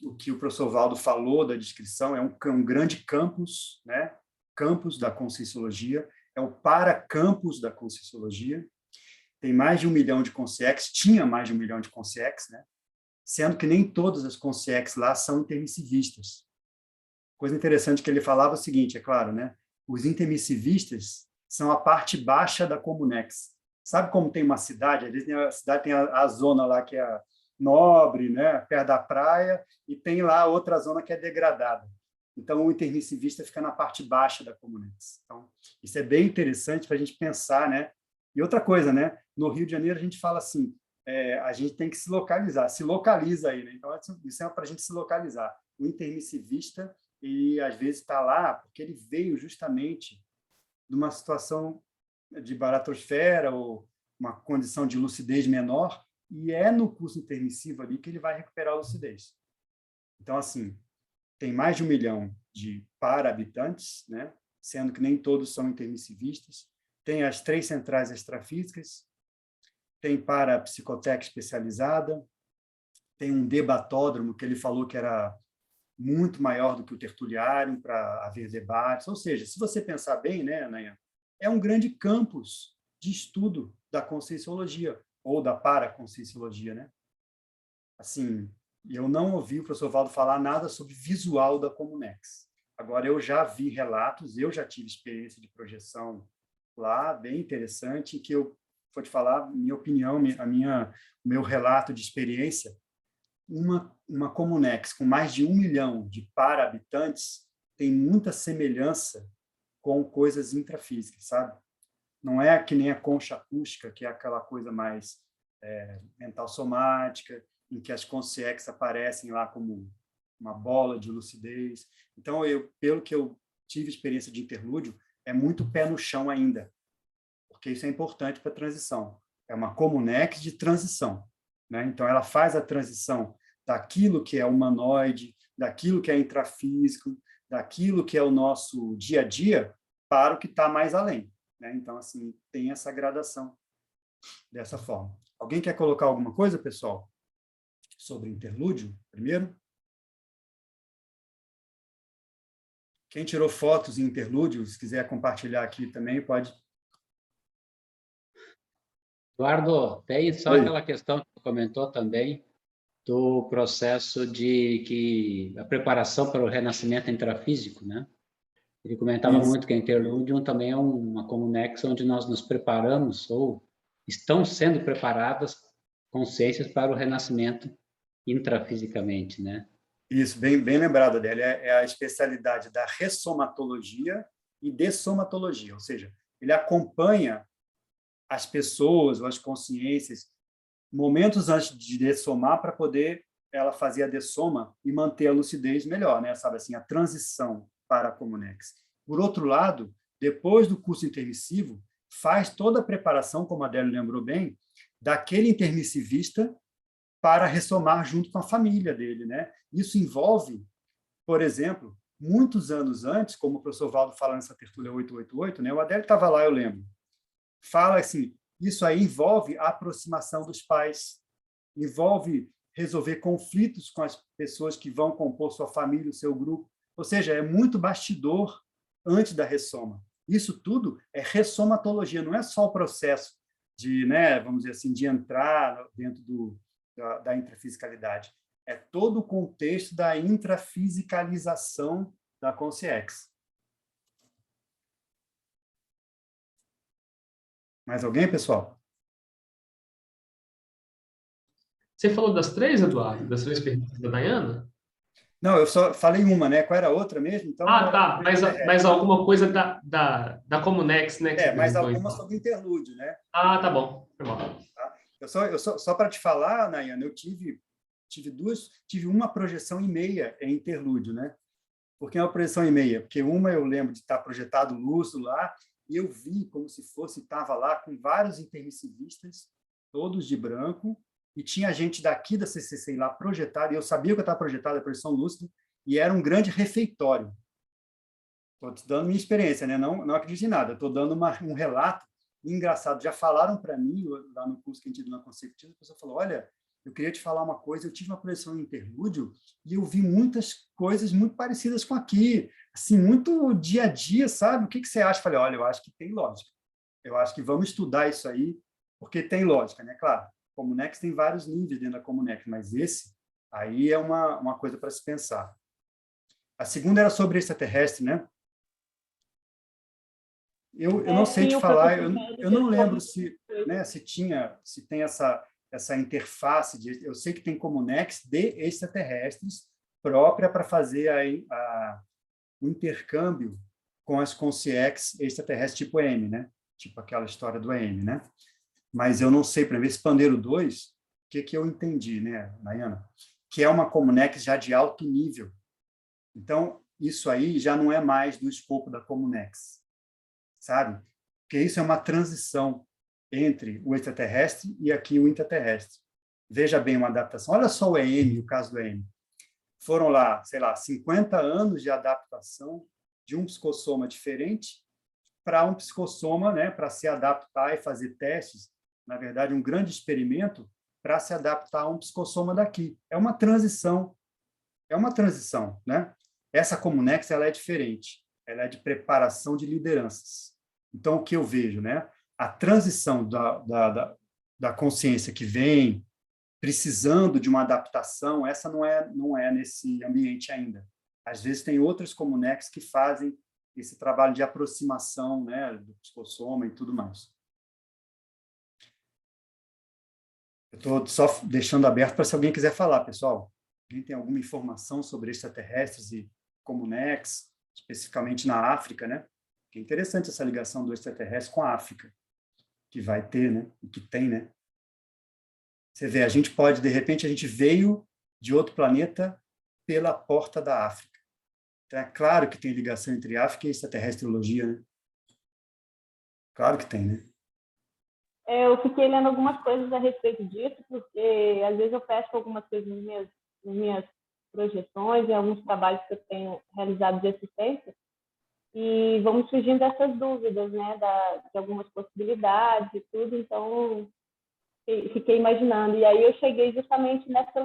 o que o professor Valdo falou da descrição é um grande campus, né? Campus da Conscienciologia, é o paracampus da Conscienciologia. Tem mais de 1 milhão de consciex, tinha mais de 1 milhão de consciex, né? Sendo que nem todas as consciex lá são intermissivistas. Coisa interessante que ele falava é o seguinte, é claro, né? Os intermissivistas são a parte baixa da Comunex. Sabe como tem uma cidade? Às vezes a cidade tem a zona lá que é nobre, né, perto da praia, e tem lá outra zona que é degradada. Então, o intermissivista fica na parte baixa da Comunex. Então, isso é bem interessante para a gente pensar, né? E outra coisa, né? No Rio de Janeiro, a gente fala assim, a gente tem que se localizar, se localiza aí, né? Então, isso é para a gente se localizar. O intermissivista, ele às vezes está lá porque ele veio justamente de uma situação de baratosfera ou uma condição de lucidez menor, e é no curso intermissivo ali que ele vai recuperar a lucidez. Então, assim, tem mais de 1 milhão de para-habitantes, né? Sendo que nem todos são intermissivistas. Tem as 3 centrais extrafísicas, tem para-psicoteca especializada, tem um debatódromo que ele falou que era muito maior do que o tertuliário para haver debates. Ou seja, se você pensar bem, né, Nayan, é um grande campus de estudo da conscienciologia, ou da paraconscienciologia, né? Assim, eu não ouvi o professor Valdo falar nada sobre visual da Comunex. Agora, eu já vi relatos, eu já tive experiência de projeção lá, bem interessante, que eu vou te falar minha opinião, o meu relato de experiência. Uma Comunex com mais de 1 milhão de para-habitantes tem muita semelhança com coisas intrafísicas, sabe? Não é que nem a concha acústica, que é aquela coisa mais mental somática, em que as consciex aparecem lá como uma bola de lucidez. Então, pelo que eu tive experiência de interlúdio, é muito pé no chão ainda, porque isso é importante para a transição. É uma Comunex de transição, né? Então, ela faz a transição daquilo que é humanoide, daquilo que é intrafísico, daquilo que é o nosso dia a dia, para o que está mais além, né? Então, assim, tem essa gradação dessa forma. Alguém quer colocar alguma coisa, pessoal, sobre interlúdio, primeiro? Quem tirou fotos em interlúdio, se quiser compartilhar aqui também, pode. Eduardo, tem só Oi. aquela questão que tu comentou também, do processo de que a preparação para o renascimento intrafísico, né? Ele comentava Isso. muito que a Interludium também é uma Comunex onde nós nos preparamos ou estão sendo preparadas consciências para o renascimento intrafisicamente, né? Isso, bem lembrado, Adélia. É a especialidade da ressomatologia e dessomatologia, ou seja, ele acompanha as pessoas ou as consciências momentos antes de dessomar para poder ela fazer a dessoma e manter a lucidez melhor, né? Sabe assim, a transição para a Comunex. Por outro lado, depois do curso intermissivo, faz toda a preparação, como a Adélia lembrou bem, daquele intermissivista para ressomar junto com a família dele, né? Isso envolve, por exemplo, muitos anos antes, como o professor Valdo fala nessa tertúlia 888, né? O Adélio estava lá, eu lembro. Fala assim, isso aí envolve a aproximação dos pais, envolve resolver conflitos com as pessoas que vão compor sua família, o seu grupo. Ou seja, é muito bastidor antes da ressoma. Isso tudo é ressomatologia, não é só o processo de, né, vamos dizer assim, de entrar dentro da intrafisicalidade. É todo o contexto da intrafisicalização da consciência. Mais alguém, pessoal? Você falou das três, Eduardo? Das três perguntas da Dayana? Não, eu só falei uma, né? Qual era a outra mesmo? Então, Ah, tá. Mas alguma coisa da Comunex, né, que você mais perguntou, alguma então. sobre interlúdio, né? Ah, tá bom. Foi bom. Tá? Só para te falar, Nayana, eu tive uma projeção e meia em interlúdio, né? Por que uma projeção e meia? Porque uma eu lembro de estar projetado lúcido lá, e eu vi como se fosse, estava lá com vários intermissivistas, todos de branco, e tinha gente daqui da CCC lá projetada, e eu sabia que eu estava projetado a projeção lúcida, e era um grande refeitório. Estou te dando minha experiência, né? Não acredito em nada, estou dando um relato engraçado. Já falaram para mim, lá no curso que a gente deu na consecutiva, a pessoa falou, olha, eu queria te falar uma coisa, eu tive uma projeção em interlúdio e eu vi muitas coisas muito parecidas com aqui, assim, muito dia a dia, sabe? O que você acha? Eu falei, olha, eu acho que tem lógica. Eu acho que vamos estudar isso aí, porque tem lógica, né? Claro, Comunex tem vários níveis dentro da Comunex, mas esse aí é uma coisa para se pensar. A segunda era sobre extraterrestre, né? Eu não sei te falar, eu não lembro se tem essa interface, eu sei que tem Comunex de extraterrestres própria para fazer o intercâmbio com as consciex extraterrestres tipo EM, né? Tipo aquela história do EM, né? Mas eu não sei, para ver esse Pandeiro 2, o que eu entendi, né, Nayana? Que é uma Comunex já de alto nível. Então, isso aí já não é mais do escopo da Comunex, sabe? Porque isso é uma transição entre o extraterrestre e aqui o intraterrestre. Veja bem uma adaptação. Olha só o EM, o caso do EM. Foram lá, sei lá, 50 anos de adaptação de um psicossoma diferente para um psicossoma, né, para se adaptar e fazer testes, na verdade, um grande experimento para se adaptar a um psicossoma daqui. É uma transição, né? Essa Comunex, ela é diferente, ela é de preparação de lideranças. Então, o que eu vejo, né? A transição da consciência que vem precisando de uma adaptação, essa não é nesse ambiente ainda. Às vezes tem outras Comunex que fazem esse trabalho de aproximação, né, do psicossoma e tudo mais. Eu estou só deixando aberto para se alguém quiser falar, pessoal. Alguém tem alguma informação sobre extraterrestres e Comunex, especificamente na África, né? Que é interessante essa ligação do extraterrestre com a África, que vai ter, né? E que tem, né? Você vê, de repente, a gente veio de outro planeta pela porta da África. Então, é claro que tem ligação entre África e extraterrestriologia, né? Claro que tem, né? Eu fiquei lendo algumas coisas a respeito disso, porque às vezes eu fecho algumas coisas nas minhas projeções e alguns trabalhos que eu tenho realizado de assistência, e vão surgindo essas dúvidas, né, de algumas possibilidades e tudo, então fiquei imaginando. E aí eu cheguei justamente nessa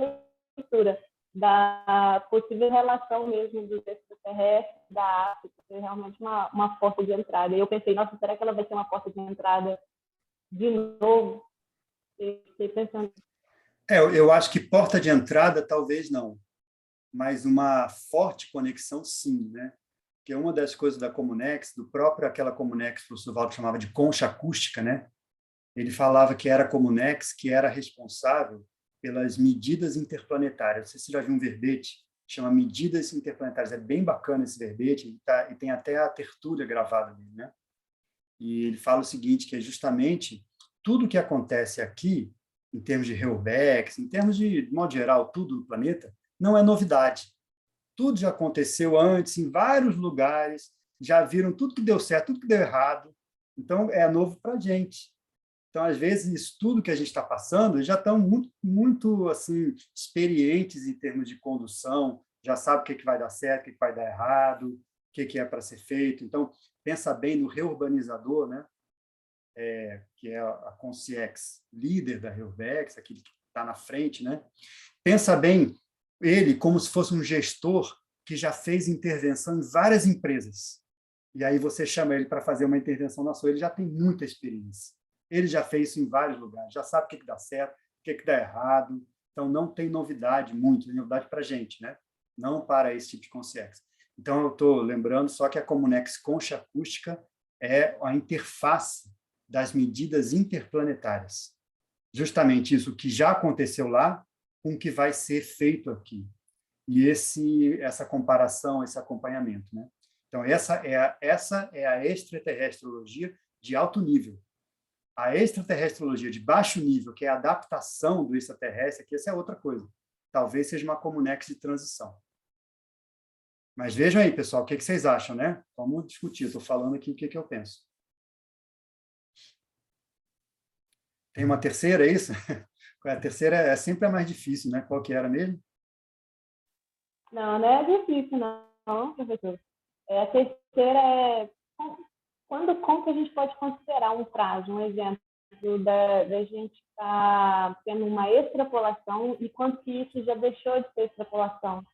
leitura da possível relação mesmo dos extraterrestres da África, ser realmente uma porta de entrada. E eu pensei, nossa, será que ela vai ser uma porta de entrada de novo? E fiquei pensando. Eu acho que porta de entrada talvez não, mas uma forte conexão sim, né? Que é uma das coisas da Comunex, do próprio aquela Comunex que o professor Valdo chamava de concha acústica, né? Ele falava que era a Comunex que era responsável pelas medidas interplanetárias. Não sei se você já viu um verbete, chama Medidas Interplanetárias. É bem bacana esse verbete, e tem até a tertúlia gravada dele, né? E ele fala o seguinte, que é justamente tudo que acontece aqui, em termos de Heuvex, em termos de modo geral, tudo no planeta, não é novidade. Tudo já aconteceu antes, em vários lugares, já viram tudo que deu certo, tudo que deu errado. Então, é novo para a gente. Então, às vezes, isso tudo que a gente está passando, eles já estão muito, muito assim, experientes em termos de condução, já sabem o que vai dar certo, o que vai dar errado, o que é para ser feito. Então, pensa bem no reurbanizador, né? Que é a Concierge, líder da Reuvex, aquele que está na frente, né? Pensa bem ele como se fosse um gestor que já fez intervenção em várias empresas. E aí você chama ele para fazer uma intervenção na sua, ele já tem muita experiência. Ele já fez isso em vários lugares, já sabe o que dá certo, o que dá errado. Então, não tem novidade muito, tem novidade para a gente, né? Não para esse tipo de concierge. Então, eu estou lembrando só que a Comunex Concha Acústica é a interface das medidas interplanetárias. Justamente isso que já aconteceu lá com o que vai ser feito aqui. E essa comparação, esse acompanhamento, né? Então, essa é a extraterrestriologia de alto nível. A extraterrestriologia de baixo nível, que é a adaptação do extraterrestre, que essa é outra coisa. Talvez seja uma Comunex de transição. Mas vejam aí, pessoal, o que vocês acham, né? Vamos discutir. Estou falando aqui o que eu penso. Tem uma terceira, é isso? A terceira é sempre a mais difícil, né? Qual que era mesmo? Não, não é difícil, não, professor. A terceira é como que a gente pode considerar um prazo, um exemplo da gente estar tendo uma extrapolação e quanto que isso já deixou de ser extrapolação.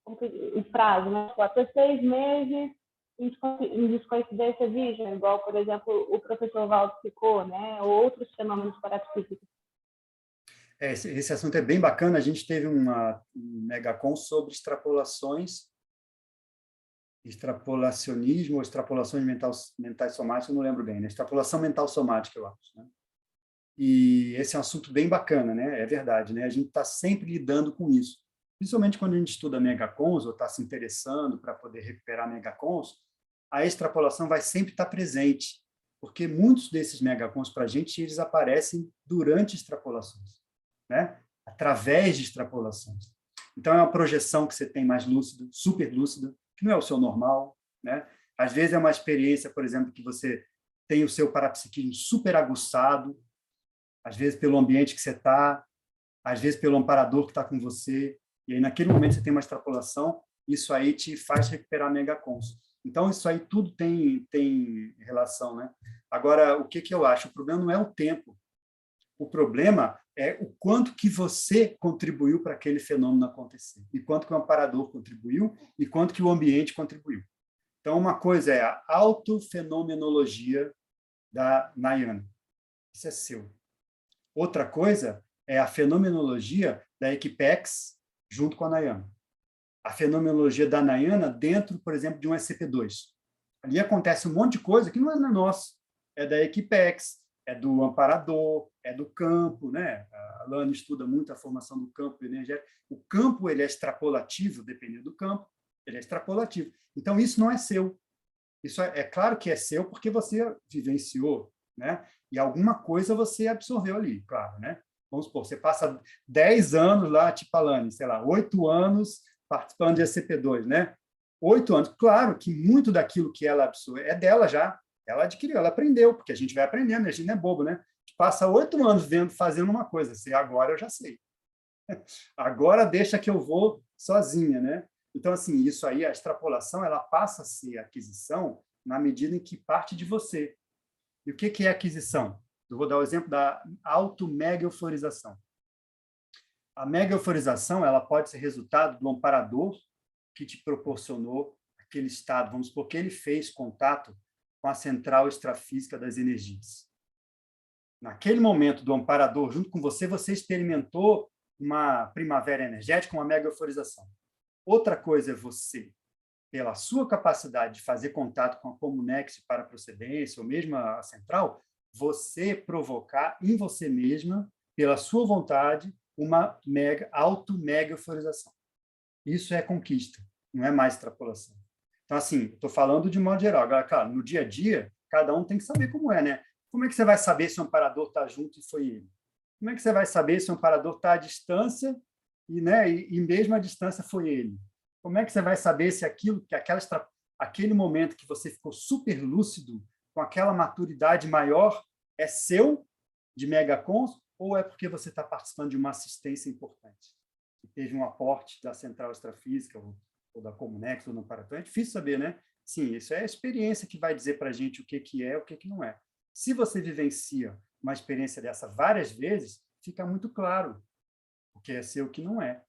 O prazo, né? Até 6 meses em descoincidência virgem, igual, por exemplo, o professor Valdo ficou, né? Ou outros fenômenos parapsíquicos. Esse assunto é bem bacana. A gente teve um megacon sobre extrapolacionismo ou extrapolações mentais somáticas, eu não lembro bem, né? Extrapolação mental somática, eu acho, né? E esse é um assunto bem bacana, né? É verdade, né? A gente está sempre lidando com isso. Principalmente quando a gente estuda megacons ou está se interessando para poder recuperar megacons, a extrapolação vai sempre estar presente, porque muitos desses megacons para a gente, eles aparecem durante extrapolações, né? Através de extrapolações. Então, é uma projeção que você tem mais lúcida, super lúcida, que não é o seu normal, né? Às vezes é uma experiência, por exemplo, que você tem o seu parapsiquismo super aguçado, às vezes pelo ambiente que você está, às vezes pelo amparador que está com você, e aí naquele momento você tem uma extrapolação, isso aí te faz recuperar megacons. Então, isso aí tudo tem relação, né? Agora, o que eu acho? O problema não é o tempo. O problema é o quanto que você contribuiu para aquele fenômeno acontecer, e quanto que o amparador contribuiu, e quanto que o ambiente contribuiu. Então, uma coisa é a autofenomenologia da Nayana. Isso é seu. Outra coisa é a fenomenologia da Equipex junto com a Nayana. A fenomenologia da Nayana dentro, por exemplo, de um SCP-2. Ali acontece um monte de coisa que não é nosso. É da Equipex, é do amparador, é do campo, né? A Lana estuda muito a formação do campo energético. O campo ele é extrapolativo, dependendo do campo, ele é extrapolativo. Então, isso não é seu. Isso é claro que é seu porque você vivenciou, né? E alguma coisa você absorveu ali, claro, né? Vamos supor, você passa 10 anos lá, tipo a Lani, sei lá, 8 anos participando de SCP-2, né? 8 anos. Claro que muito daquilo que ela absorve é dela já. Ela adquiriu, ela aprendeu, porque a gente vai aprendendo, a gente não é bobo, né? A gente passa 8 anos fazendo uma coisa. Se agora eu já sei. Agora deixa que eu vou sozinha, né? Então, assim, isso aí, a extrapolação, ela passa a ser aquisição na medida em que parte de você. E o que é aquisição? Eu vou dar o exemplo da auto-mega-euforização. A mega-euforização, ela pode ser resultado do amparador que te proporcionou aquele estado, vamos supor que ele fez contato com a central extrafísica das energias. Naquele momento do amparador, junto com você, você experimentou uma primavera energética, uma mega-euforização. Outra coisa é você, pela sua capacidade de fazer contato com a Comunex para a procedência, ou mesmo a central, você provocar em você mesma, pela sua vontade, uma auto-mega-euforização. Isso é conquista, não é mais extrapolação. Então, assim, estou falando de modo geral. Agora, claro, no dia a dia, cada um tem que saber como é, né? Como é que você vai saber se o amparador está junto e foi ele? Como é que você vai saber se o amparador está à distância e, né, e mesmo à distância foi ele? Como é que você vai saber se aquele momento que você ficou super lúcido, com aquela maturidade maior, é seu, de megacons, ou é porque você está participando de uma assistência importante? Que teve um aporte da central extrafísica, ou da Comunex, ou do amparador? É difícil saber, né? Sim, isso é a experiência que vai dizer para a gente o que é, o que não é. Se você vivencia uma experiência dessa várias vezes, fica muito claro o que é seu e o que não é.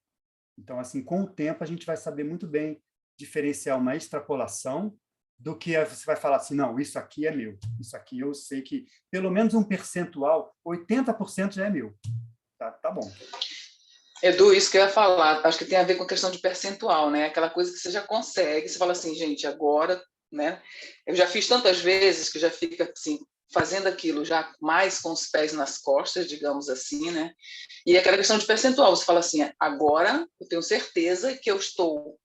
Então, assim, com o tempo, a gente vai saber muito bem diferenciar uma extrapolação do que você vai falar assim, não, isso aqui é meu. Isso aqui eu sei que pelo menos um percentual, 80% já é meu. Tá bom. Edu, isso que eu ia falar, acho que tem a ver com a questão de percentual, né? Aquela coisa que você já consegue, você fala assim, gente, agora, né? Eu já fiz tantas vezes que já fica assim, fazendo aquilo já mais com os pés nas costas, digamos assim, né? E aquela questão de percentual, você fala assim, agora eu tenho certeza que eu estou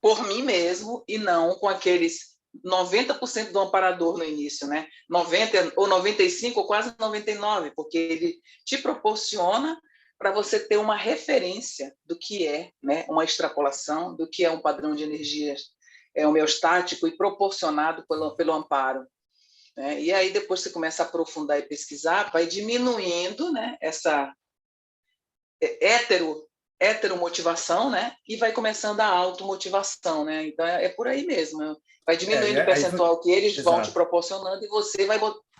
por mim mesmo e não com aqueles 90% do amparador no início, né? 90 ou 95 ou quase 99, porque ele te proporciona para você ter uma referência do que é, né, uma extrapolação, do que é um padrão de energias homeostático e proporcionado pelo amparo. Né? E aí depois você começa a aprofundar e pesquisar, vai diminuindo, né, essa heteromotivação, né, e vai começando a automotivação. Né? Então é por aí mesmo. Vai diminuindo o percentual que eles vão te proporcionando e você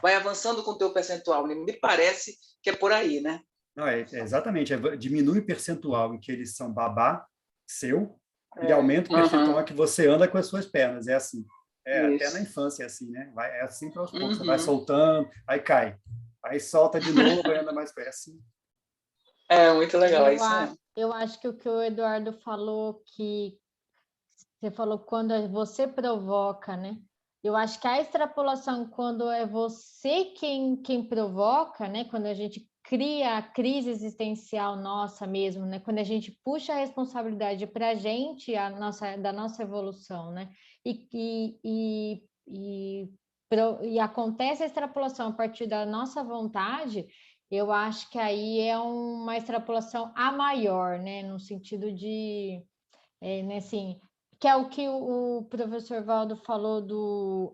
vai avançando com o teu percentual. Me parece que é por aí, né? Não, exatamente. Diminui o percentual em que eles são babá seu e aumenta o percentual que você anda com as suas pernas. É assim. Até na infância é assim, né? É assim para aos poucos. Você vai soltando, aí cai. Aí solta de novo e anda mais perto. É assim. É muito legal, é isso mesmo. Eu acho que o que o Eduardo falou, que você falou quando você provoca, né? Eu acho que a extrapolação, quando é você quem provoca, né? Quando a gente cria a crise existencial nossa mesmo, né? Quando a gente puxa a responsabilidade para a gente, da nossa evolução, né? E acontece a extrapolação a partir da nossa vontade, eu acho que aí é uma extrapolação a maior, né? No sentido de, né, assim, que é o que o professor Valdo falou do...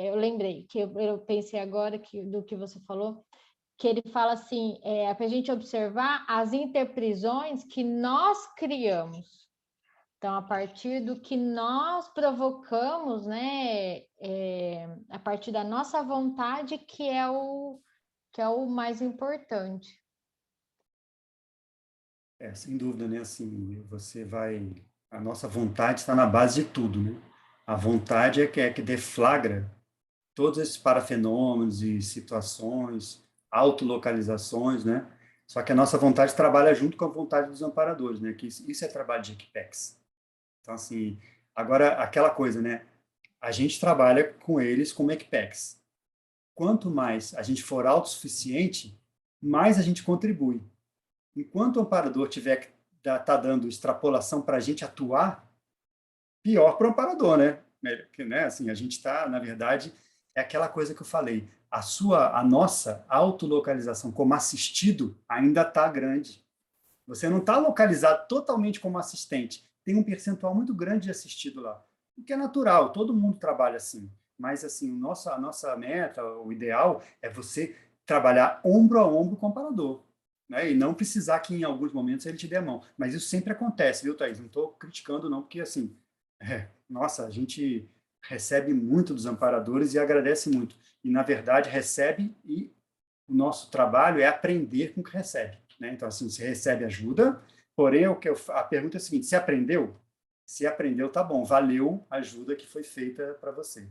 eu lembrei, que eu pensei agora do que você falou, que ele fala assim, para a gente observar as interprisões que nós criamos. Então, a partir do que nós provocamos, né, a partir da nossa vontade, que é o mais importante. Sem dúvida, né? Assim, a nossa vontade está na base de tudo, né? A vontade é que deflagra todos esses parafenômenos e situações, autolocalizações, né? Só que a nossa vontade trabalha junto com a vontade dos amparadores, né? Que isso é trabalho de Equipex. Então, assim, agora, aquela coisa, né? A gente trabalha com eles como Equipex. Quanto mais a gente for autossuficiente, mais a gente contribui. Enquanto o amparador tá dando extrapolação para a gente atuar, pior para o amparador, né? Assim, a gente está, na verdade, é aquela coisa que eu falei, a nossa autolocalização como assistido ainda está grande. Você não está localizado totalmente como assistente. Tem um percentual muito grande de assistido lá. o que é natural, todo mundo trabalha assim. Mas, assim, a nossa meta, o ideal, é você trabalhar ombro a ombro com o comparador, né? E não precisar que, em alguns momentos, ele te dê a mão. Mas isso sempre acontece, viu, Thaís? Não estou criticando, não, porque, assim, nossa, a gente recebe muito dos amparadores e agradece muito. E, na verdade, recebe e o nosso trabalho é aprender com o que recebe, né? Então, assim, você recebe ajuda, porém, a pergunta é a seguinte: você aprendeu? Se aprendeu, tá bom, valeu a ajuda que foi feita para você.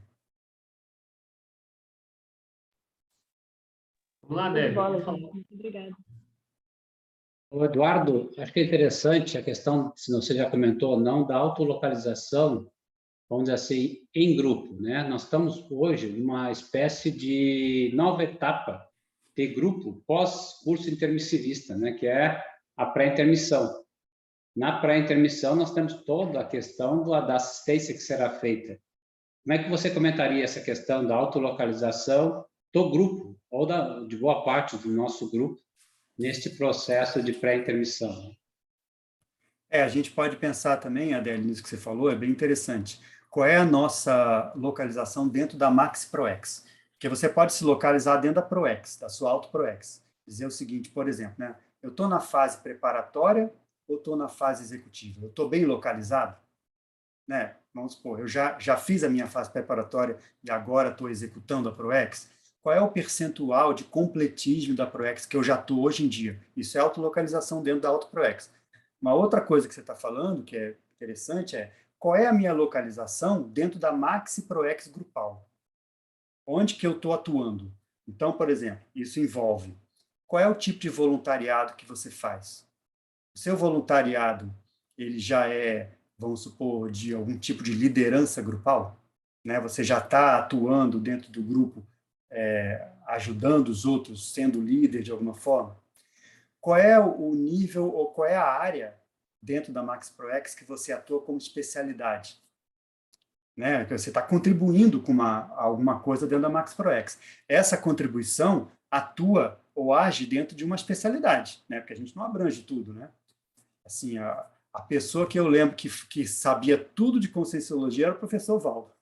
Vamos lá, Show de Débora. bola, Vamos falar. gente. Muito obrigada. Ô, Eduardo, acho que é interessante a questão, se você já comentou ou não, da autolocalização, vamos dizer assim, em grupo, né? Nós estamos hoje numa espécie de nova etapa de grupo pós-curso intermissivista, né? Que é a pré-intermissão. Na pré-intermissão, nós temos toda a questão da assistência que será feita. Como é que você comentaria essa questão da autolocalização do grupo, ou de boa parte do nosso grupo, neste processo de pré-intermissão? A gente pode pensar também, Adélio, nisso que você falou, é bem interessante. Qual é a nossa localização dentro da Max ProEx? Porque você pode se localizar dentro da ProEx, da sua Auto ProEx. Dizer o seguinte, por exemplo, né? Eu estou na fase preparatória ou estou na fase executiva? Eu estou bem localizado? Né? Vamos supor, eu já fiz a minha fase preparatória e agora estou executando a ProEx. Qual é o percentual de completismo da ProEx que eu já estou hoje em dia? Isso é autolocalização dentro da Auto ProEx. Uma outra coisa que você está falando, que é interessante, é qual é a minha localização dentro da Maxi ProEx grupal? Onde que eu estou atuando? Então, por exemplo, isso envolve qual é o tipo de voluntariado que você faz? O seu voluntariado, ele já é, vamos supor, de algum tipo de liderança grupal? Né? Você já está atuando dentro do grupo, ajudando os outros, sendo líder de alguma forma? Qual é o nível ou qual é a área dentro da Max ProEx que você atua como especialidade? Né? Que você está contribuindo com alguma coisa dentro da Max ProEx. Essa contribuição atua ou age dentro de uma especialidade, né? Porque a gente não abrange tudo, né? Assim, a pessoa que eu lembro que sabia tudo de Conscienciologia era o professor Valdo.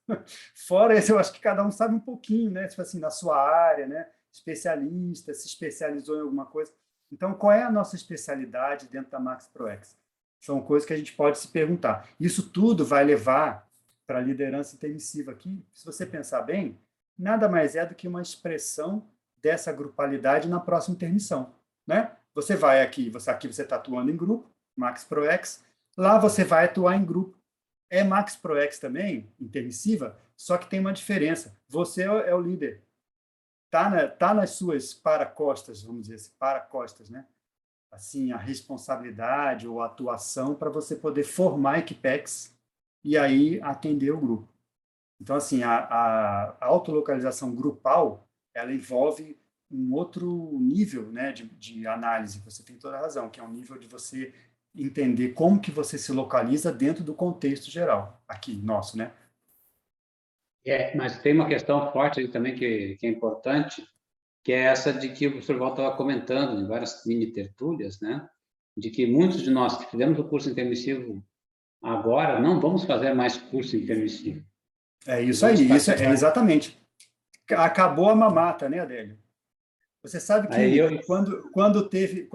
Fora esse, eu acho que cada um sabe um pouquinho, né? Tipo assim, na sua área, né? Especialista, se especializou em alguma coisa. Então, qual é a nossa especialidade dentro da Max ProEx? São coisas que a gente pode se perguntar. Isso tudo vai levar para a liderança intermissiva aqui, se você pensar bem, nada mais é do que uma expressão dessa grupalidade na próxima intermissão, né? Você vai aqui você está atuando em grupo, Max ProEx, lá você vai atuar em grupo. É Max ProEx também, intermissiva, só que tem uma diferença. Você é o líder. Tá nas suas paracostas, vamos dizer assim, paracostas, né? Assim, a responsabilidade ou a atuação para você poder formar equipex e aí atender o grupo. Então, assim, a autolocalização grupal, ela envolve um outro nível, né, de análise, você tem toda a razão, que é um nível de você entender como que você se localiza dentro do contexto geral, aqui, nosso, né? Mas tem uma questão forte aí também que é importante, que é essa de que o professor Val estava comentando em várias mini-tertúlias, né? De que muitos de nós que fizemos o curso intermissivo agora não vamos fazer mais curso intermissivo. É isso aí, isso é exatamente. Acabou a mamata, né, Adélio? Você sabe que quando teve,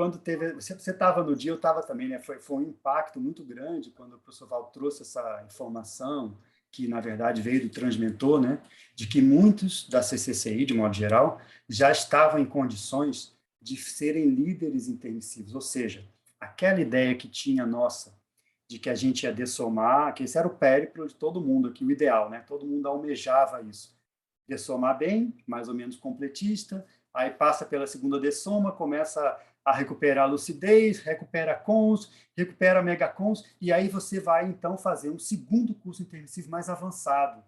você estava no dia, eu estava também, né? Foi um impacto muito grande quando o professor Val trouxe essa informação, que na verdade veio do Transmentor, né? De que muitos da CCCI, de modo geral, já estavam em condições de serem líderes intermissivos, ou seja, aquela ideia que tinha nossa, de que a gente ia dessomar, que esse era o périplo de todo mundo aqui, o ideal, né? Todo mundo almejava isso. Dessomar bem, mais ou menos completista, aí passa pela segunda dessoma, começa a recuperar a lucidez, recupera cons, recupera megacons, e aí você vai, então, fazer um segundo curso intermissivo mais avançado.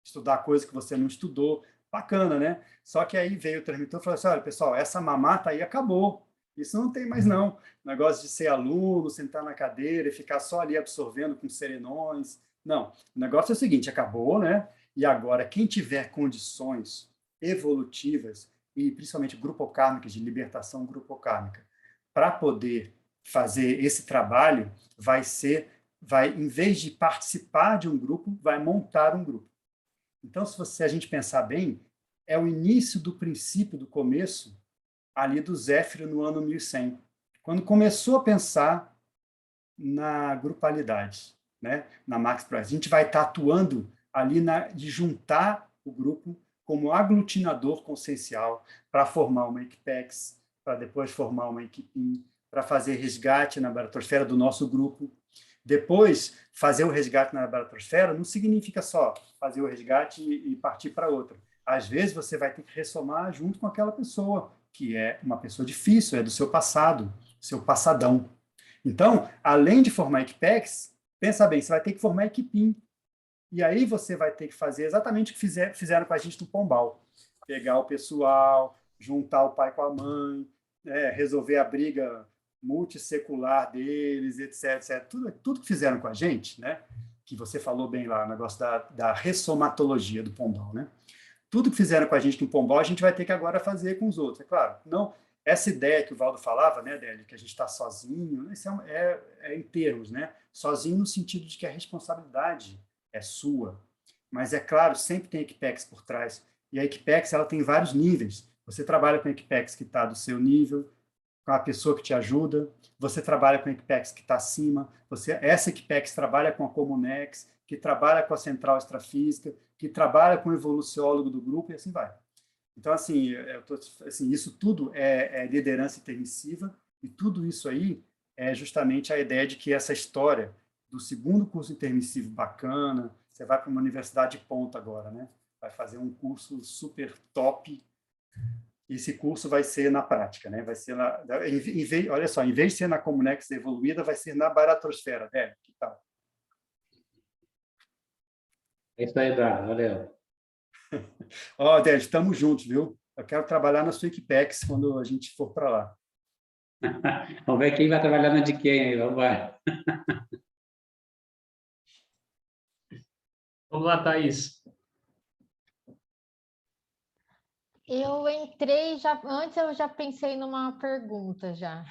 Estudar coisa que você não estudou. Bacana, né? Só que aí veio o transmitor e falou assim, olha, pessoal, essa mamata aí acabou. Isso não tem mais, não. O negócio de ser aluno, sentar na cadeira e ficar só ali absorvendo com serenões. Não. O negócio é o seguinte, acabou, né? E agora, quem tiver condições evolutivas, e principalmente grupocármicas, de libertação grupocármica, para poder fazer esse trabalho, vai ser vai, em vez de participar de um grupo, vai montar um grupo. Então, se a gente pensar bem, é o início do princípio, do começo, ali do Zéfiro no ano 1100, quando começou a pensar na grupalidade, né? Na Max Price. A gente vai estar atuando ali de juntar o grupo como aglutinador consciencial para formar uma Equipex, para depois formar uma Equipim, para fazer resgate na baratosfera do nosso grupo. Depois, fazer o resgate na baratosfera não significa só fazer o resgate e partir para outra. Às vezes, você vai ter que ressomar junto com aquela pessoa, que é uma pessoa difícil, é do seu passado, seu passadão. Então, além de formar Equipex, pensa bem, você vai ter que formar Equipim. E aí você vai ter que fazer exatamente o que fizeram com a gente no Pombal. Pegar o pessoal, juntar o pai com a mãe, resolver a briga multissecular deles, etc, etc. Tudo que fizeram com a gente, né? Que você falou bem lá, o negócio da ressomatologia do Pombal, né? Tudo que fizeram com a gente no Pombal, a gente vai ter que agora fazer com os outros. É claro, não, essa ideia que o Valdo falava, né, Délio, que a gente está sozinho, isso é em termos, né? Sozinho no sentido de que a responsabilidade é sua. Mas, é claro, sempre tem Equipex por trás. E a Equipex, ela tem vários níveis. Você trabalha com a Equipex que está do seu nível, com a pessoa que te ajuda. Você trabalha com a Equipex que está acima. Essa Equipex trabalha com a Comunex, que trabalha com a Central Extrafísica, que trabalha com o evoluciólogo do grupo, e assim vai. Então, assim, isso tudo é liderança intermissiva, e tudo isso aí é justamente a ideia de que essa história do segundo curso intermissivo bacana, você vai para uma universidade de ponta agora, né? Vai fazer um curso super top, e esse curso vai ser na prática, né? Vai ser olha só, em vez de ser na Comunex evoluída, vai ser na baratosfera, né? Que tal? É isso aí, Eduardo. Valeu. Ó, Délio, estamos juntos, viu? Eu quero trabalhar na sua Equipex quando a gente for para lá. Vamos ver quem vai trabalhar na de quem aí. Vamos lá. Vamos lá, Thaís. Eu entrei antes eu já pensei numa pergunta já,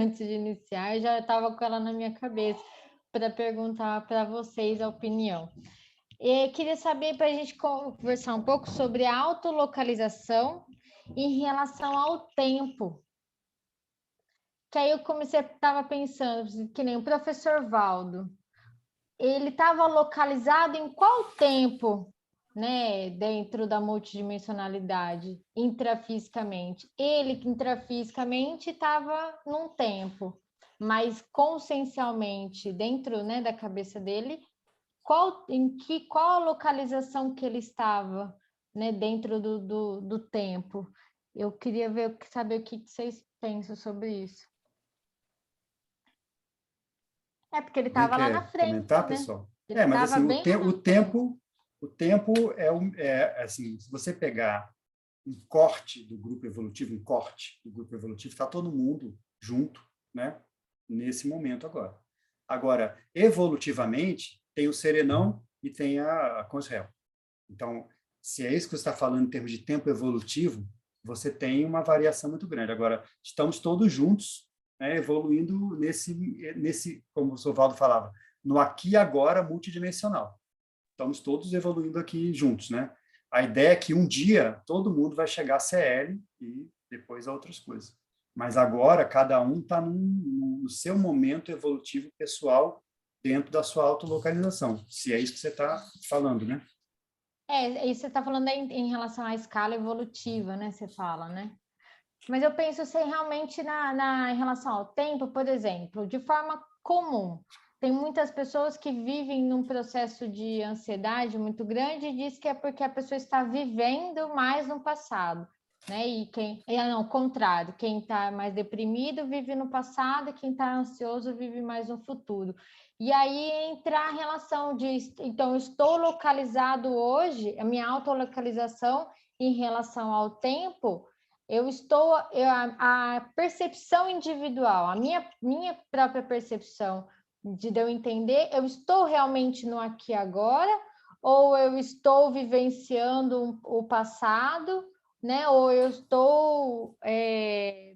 antes de iniciar, eu já estava com ela na minha cabeça para perguntar para vocês a opinião. Eu queria saber para a gente conversar um pouco sobre a autolocalização em relação ao tempo. Que aí eu estava pensando, que nem o professor Valdo, ele estava localizado em qual tempo, né, dentro da multidimensionalidade, intrafisicamente? Ele, intrafisicamente, estava num tempo, mas consciencialmente, dentro, né, da cabeça dele, qual a localização que ele estava, né, dentro do tempo? Eu queria saber o que vocês pensam sobre isso. É porque ele estava lá na frente, comentar, né? pessoal? Ele Mas assim, bem o tempo assim, se você pegar um corte do grupo evolutivo, está todo mundo junto, né? Nesse momento agora. Agora, evolutivamente, tem o serenão e tem a Consreal. Então, se é isso que você está falando em termos de tempo evolutivo, você tem uma variação muito grande. Agora, estamos todos juntos, né, evoluindo nesse, como o Sovaldo falava, no aqui e agora multidimensional. Estamos todos evoluindo aqui juntos, né? A ideia é que um dia todo mundo vai chegar a CL e depois a outras coisas. Mas agora cada um está no seu momento evolutivo pessoal dentro da sua autolocalização, se é isso que você está falando, né? Isso você está falando em relação à escala evolutiva, né? Você fala, né? Mas eu penso assim, realmente em relação ao tempo, por exemplo, de forma comum. Tem muitas pessoas que vivem num processo de ansiedade muito grande e diz que é porque a pessoa está vivendo mais no passado, né? Não, o contrário, quem está mais deprimido vive no passado e quem está ansioso vive mais no futuro. E aí entra a relação então, eu estou localizado hoje, a minha autolocalização em relação ao tempo, a percepção individual, a minha própria percepção de eu entender, eu estou realmente no aqui e agora, ou eu estou vivenciando o passado, né? Ou eu estou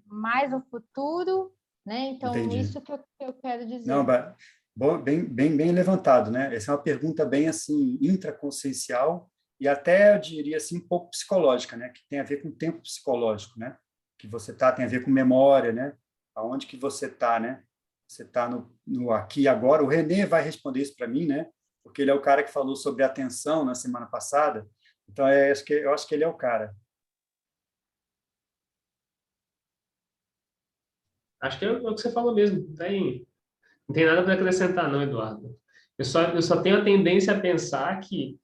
mais no futuro, né? Então, Entendi. isso que eu quero dizer. Não, Bom, bem levantado, né? Essa é uma pergunta bem assim intraconsciencial e até eu diria assim um pouco psicológica, né? Que tem a ver com o tempo psicológico, né? Que você tá tem a ver com memória, né? Aonde que você tá, né? Você tá no aqui e agora. O René vai responder isso para mim, né? Porque ele é o cara que falou sobre atenção na semana passada. Então eu acho que ele é o cara. Acho que é o que você falou mesmo. Não tem nada para acrescentar, não, Eduardo. Eu só tenho a tendência a pensar que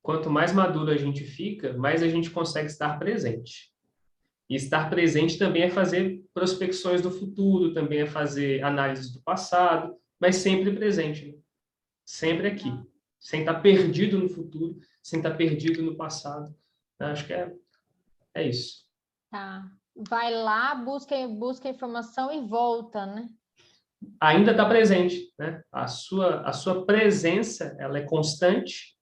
quanto mais maduro a gente fica, mais a gente consegue estar presente. E estar presente também é fazer prospecções do futuro, também é fazer análises do passado, mas sempre presente, né? Sempre aqui. Sem estar perdido no futuro, sem estar perdido no passado. Acho que é isso. Tá. Vai lá, busca informação e volta, né? Ainda está presente, né? A sua presença, ela é constante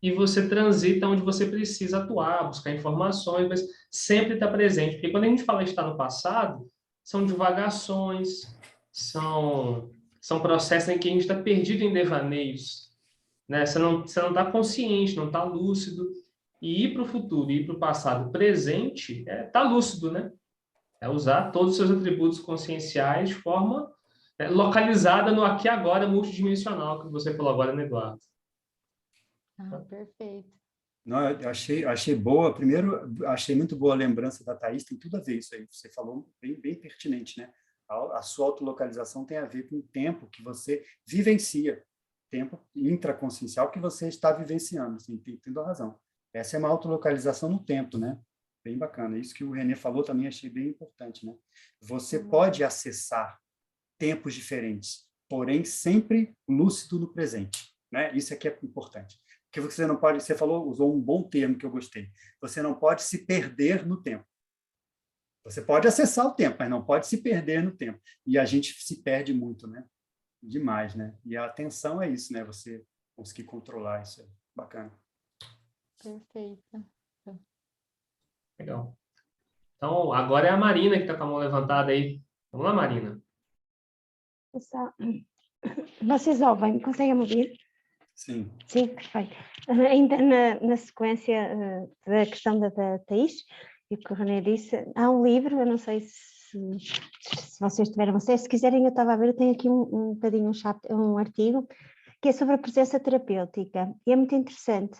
e você transita onde você precisa atuar, buscar informações, mas sempre está presente. Porque quando a gente fala de estar no passado, são divagações, são processos em que a gente está perdido em devaneios, né? Você não está consciente, não está lúcido. E ir para o futuro, ir para o passado presente, tá lúcido, né? É usar todos os seus atributos conscienciais de forma localizada no aqui e agora multidimensional, que você falou agora, né, Eduardo? Perfeito. Não, eu achei boa. Primeiro, achei muito boa a lembrança da Thaís, tem tudo a ver isso aí. Você falou bem pertinente, né? A sua autolocalização tem a ver com o tempo que você vivencia, tempo intraconsciencial que você está vivenciando, assim, tendo razão. Essa é uma autolocalização no tempo, né? Bem bacana. Isso que o René falou também achei bem importante, né? Você pode acessar tempos diferentes, porém sempre lúcido no presente, né? Isso aqui é importante. Porque você não pode, você falou, usou um bom termo que eu gostei. Você não pode se perder no tempo. Você pode acessar o tempo, mas não pode se perder no tempo. E a gente se perde muito, né? Demais, né? E a atenção é isso, né? Você conseguir controlar isso. É bacana. Perfeito. Legal. Então, agora é a Marina que está com a mão levantada aí. Vamos lá, Marina. Vocês ouvem? Conseguem me ouvir? Sim. Sim, perfeito. Ainda na sequência da questão da Thaís, e o que o René disse, há um livro, eu não sei se vocês tiveram acesso, se quiserem, eu estava a ver, eu tenho aqui um bocadinho um artigo, que é sobre a presença terapêutica, e é muito interessante.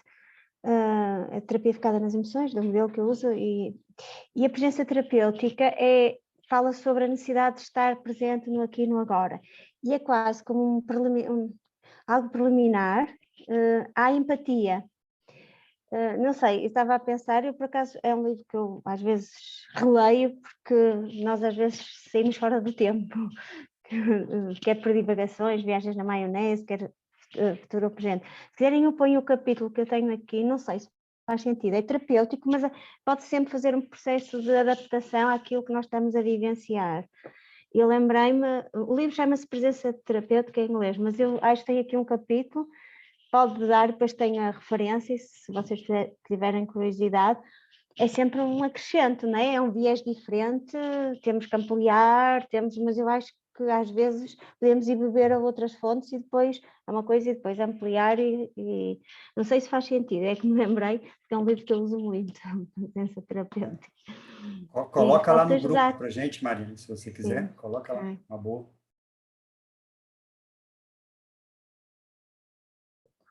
A terapia focada nas emoções, do modelo que eu uso, e a presença terapêutica fala sobre a necessidade de estar presente no aqui e no agora, e é quase como algo preliminar à empatia. Não sei, eu estava a pensar, eu por acaso é um livro que eu às vezes releio, porque nós às vezes saímos fora do tempo, quer por divagações, viagens na maionese, quer futuro ou presente. Se quiserem eu ponho o capítulo que eu tenho aqui, não sei se faz sentido, é terapêutico, mas pode sempre fazer um processo de adaptação àquilo que nós estamos a vivenciar. Eu lembrei-me, o livro chama-se Presença Terapêutica em inglês, mas eu acho que tem aqui um capítulo, pode dar, depois tem a referência, se vocês tiverem curiosidade, é sempre um acrescento, não é? É um viés diferente, temos que ampliar, mas eu acho que às vezes podemos ir beber a outras fontes e depois é uma coisa e depois ampliar e não sei se faz sentido, é que me lembrei, porque é um livro que eu uso muito, Presença Terapêutica. Coloca lá no grupo para gente, Marina, se você quiser. Sim. Coloca lá, uma boa.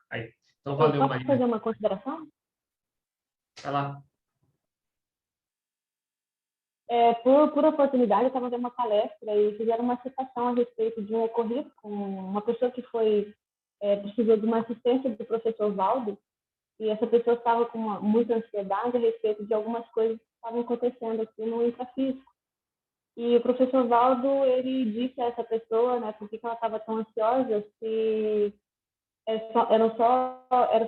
Aí. Então, valeu, Posso Marina. fazer uma consideração? Vai lá. Por oportunidade, eu estava dando uma palestra e fizeram uma citação a respeito de um ocorrido com uma pessoa que precisou de uma assistência do professor Valdo, e essa pessoa estava com muita ansiedade a respeito de algumas coisas que estavam acontecendo aqui no intrafísico. E o professor Valdo, ele disse a essa pessoa, né, por que ela estava tão ansiosa, se era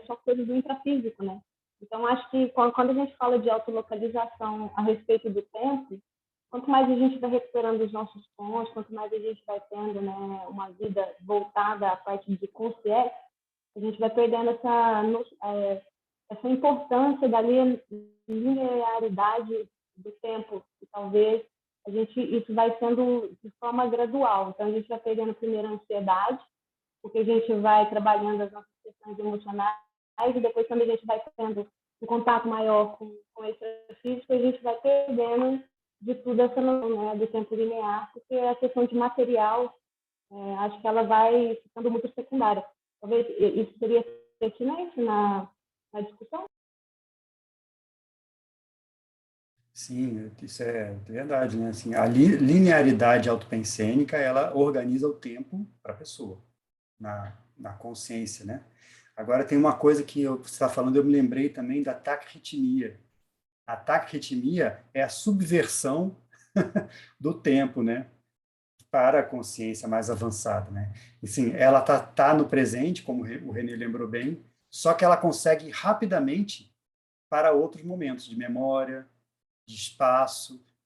só coisas do intrafísico, né? Então, acho que quando a gente fala de autolocalização a respeito do tempo, quanto mais a gente vai recuperando os nossos pontos, quanto mais a gente vai tendo, né, uma vida voltada à parte de consciência, a gente vai perdendo essa importância da linearidade do tempo, e talvez isso vai sendo de forma gradual. Então, a gente vai perdendo primeiro a ansiedade, porque a gente vai trabalhando as nossas questões emocionais e depois, quando a gente vai tendo um contato maior com o extrafísico, a gente vai perdendo de tudo essa noção, né, do tempo linear, porque a questão de material, acho que ela vai ficando muito secundária. Talvez isso seria pertinente na discussão? Sim, isso é verdade, né? Assim, a linearidade autopensênica, ela organiza o tempo para a pessoa, na consciência, né? Agora, tem uma coisa que você está falando, eu me lembrei também da taquirritmia. A taquirritmia é a subversão do tempo, né? Para a consciência mais avançada, né? E, sim, ela tá no presente, como o René lembrou bem, só que ela consegue ir rapidamente para outros momentos de memória, de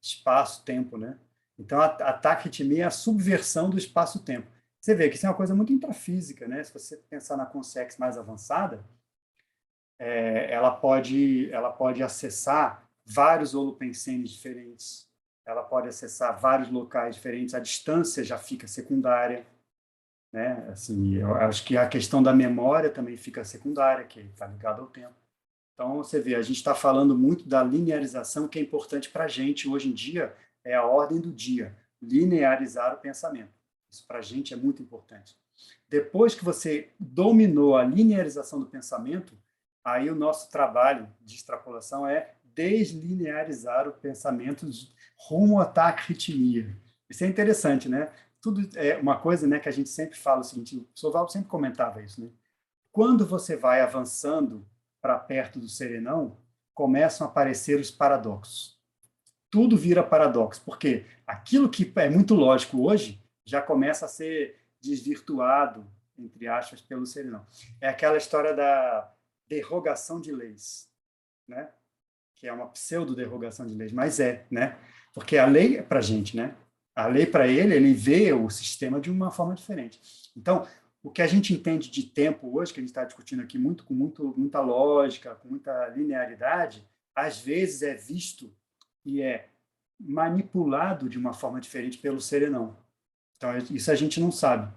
espaço-tempo, né? Então, a taquirritmia é a subversão do espaço-tempo. Você vê que isso é uma coisa muito intrafísica, né? Se você pensar na consciência mais avançada, ela pode acessar vários holopensenes diferentes, ela pode acessar vários locais diferentes, a distância já fica secundária, né? Assim, eu acho que a questão da memória também fica secundária, que está ligada ao tempo. Então, você vê, a gente está falando muito da linearização, que é importante para a gente hoje em dia, é a ordem do dia, linearizar o pensamento. Isso para a gente é muito importante. Depois que você dominou a linearização do pensamento, aí o nosso trabalho de extrapolação é deslinearizar o pensamento rumo à taquirritmia. Isso é interessante, né? Tudo é uma coisa, né, que a gente sempre fala o seguinte, o Sovaldo sempre comentava isso, né? Quando você vai avançando para perto do serenão, começam a aparecer os paradoxos. Tudo vira paradoxo, porque aquilo que é muito lógico hoje já começa a ser desvirtuado, entre aspas, pelo serenão. É aquela história da derrogação de leis, né? Que é uma pseudo-derrogação de leis, mas né? Porque a lei é para a gente, né? A lei para ele vê o sistema de uma forma diferente. Então, o que a gente entende de tempo hoje, que a gente está discutindo aqui com muita lógica, com muita linearidade, às vezes é visto e é manipulado de uma forma diferente pelo serenão. Então, isso a gente não sabe.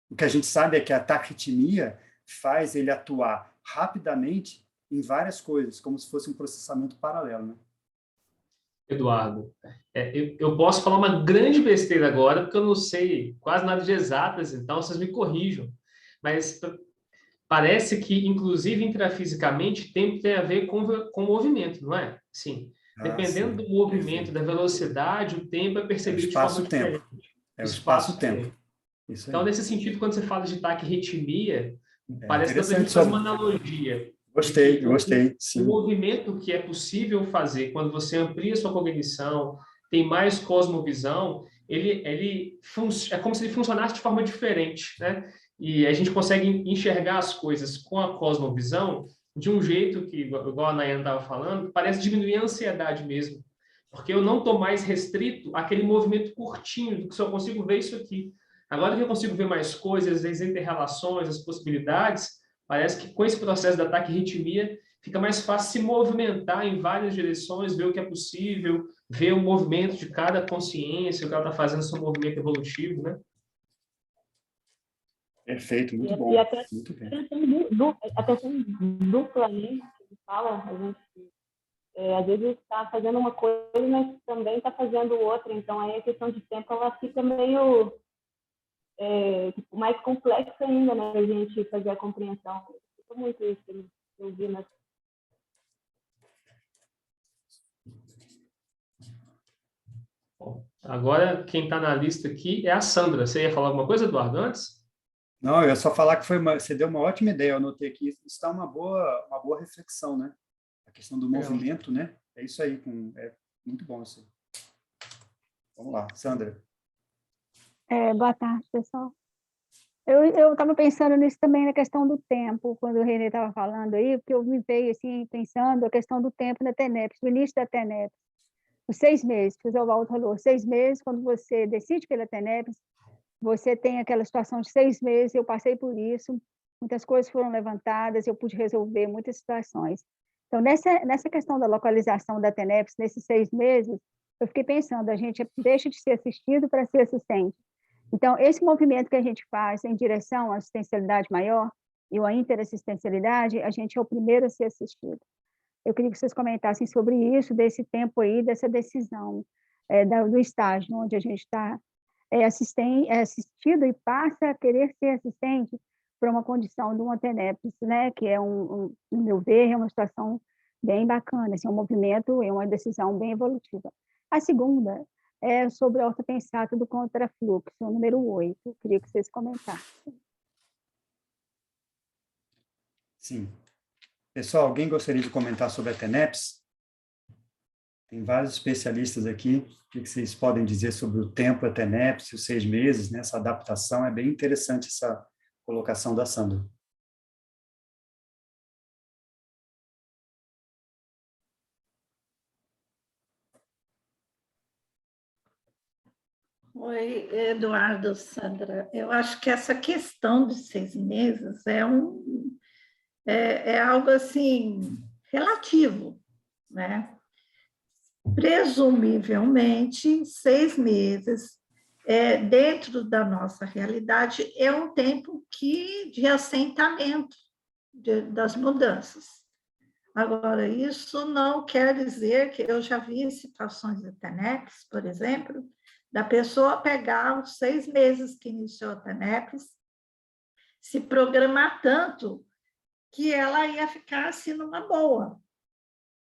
O que a gente sabe é que a taquirritmia faz ele atuar rapidamente em várias coisas, como se fosse um processamento paralelo, né? Eduardo, eu posso falar uma grande besteira agora, porque eu não sei quase nada de exatas, então vocês me corrijam. Mas parece que, inclusive, intrafisicamente, tempo tem a ver com movimento, não é? Sim. Dependendo do movimento, da velocidade, o tempo é percebido de forma diferente. É o espaço-tempo. Então, nesse sentido, quando você fala de taquirritmia, parece que a gente interessante faz uma analogia. Gostei, sim. O movimento que é possível fazer quando você amplia sua cognição, tem mais cosmovisão, é como se ele funcionasse de forma diferente, né? E a gente consegue enxergar as coisas com a cosmovisão de um jeito que, igual a Nayana estava falando, parece diminuir a ansiedade mesmo. Porque eu não estou mais restrito àquele movimento curtinho, do que só consigo ver isso aqui. Agora que eu consigo ver mais coisas, as inter-relações, as possibilidades, parece que com esse processo da taquirritmia fica mais fácil se movimentar em várias direções, ver o que é possível, ver o movimento de cada consciência, o que ela está fazendo, seu movimento evolutivo, né? Perfeito, muito bom. E a questão dupla, né, que fala, a gente às vezes está fazendo uma coisa, mas também está fazendo outra, então aí a questão de tempo ela fica meio mais complexa ainda, né, para a gente fazer a compreensão. Fica muito isso que eu vi nas... Bom, agora quem está na lista aqui é a Sandra. Você ia falar alguma coisa, Eduardo, antes? Não, eu ia só falar que você deu uma ótima ideia, eu anotei aqui, isso está uma boa reflexão, né? A questão do movimento, né? É isso aí, é muito bom isso aí. Vamos lá, Sandra. Boa tarde, pessoal. Eu estava pensando nisso também, na questão do tempo, quando o René estava falando aí, porque eu me veio assim, pensando a questão do tempo na TENEPS, no início da TENEPS. Os 6 meses, que o Oswaldo falou, 6 meses, quando você decide pela TENEPS, você tem aquela situação de 6 meses, eu passei por isso, muitas coisas foram levantadas, eu pude resolver muitas situações. Então, nessa questão da localização da TENEPS, nesses 6 meses, eu fiquei pensando, a gente deixa de ser assistido para ser assistente. Então, esse movimento que a gente faz em direção à assistencialidade maior e à interassistencialidade, a gente é o primeiro a ser assistido. Eu queria que vocês comentassem sobre isso, desse tempo aí, dessa decisão do estágio, onde a gente está assistido e passa a querer ser assistente para uma condição de uma TENEPS, né, que é, no meu ver, é uma situação bem bacana, assim, um movimento, é uma decisão bem evolutiva. A segunda é sobre a ortopensato do contrafluxo, o número 8. Eu queria que vocês comentassem. Sim. Pessoal, alguém gostaria de comentar sobre a TENEPS? Tem vários especialistas aqui. O que vocês podem dizer sobre o tempo da TENEPS, os 6 meses, né? Essa adaptação? É bem interessante essa colocação da Sandra. Oi, Eduardo, Sandra. Eu acho que essa questão de 6 meses é algo assim relativo, né? Presumivelmente, 6 meses dentro da nossa realidade é um tempo de assentamento das mudanças. Agora, isso não quer dizer que eu já vi situações de TENEPS, por exemplo, da pessoa pegar os 6 meses que iniciou a TENEPS, se programar tanto que ela ia ficar assim numa boa.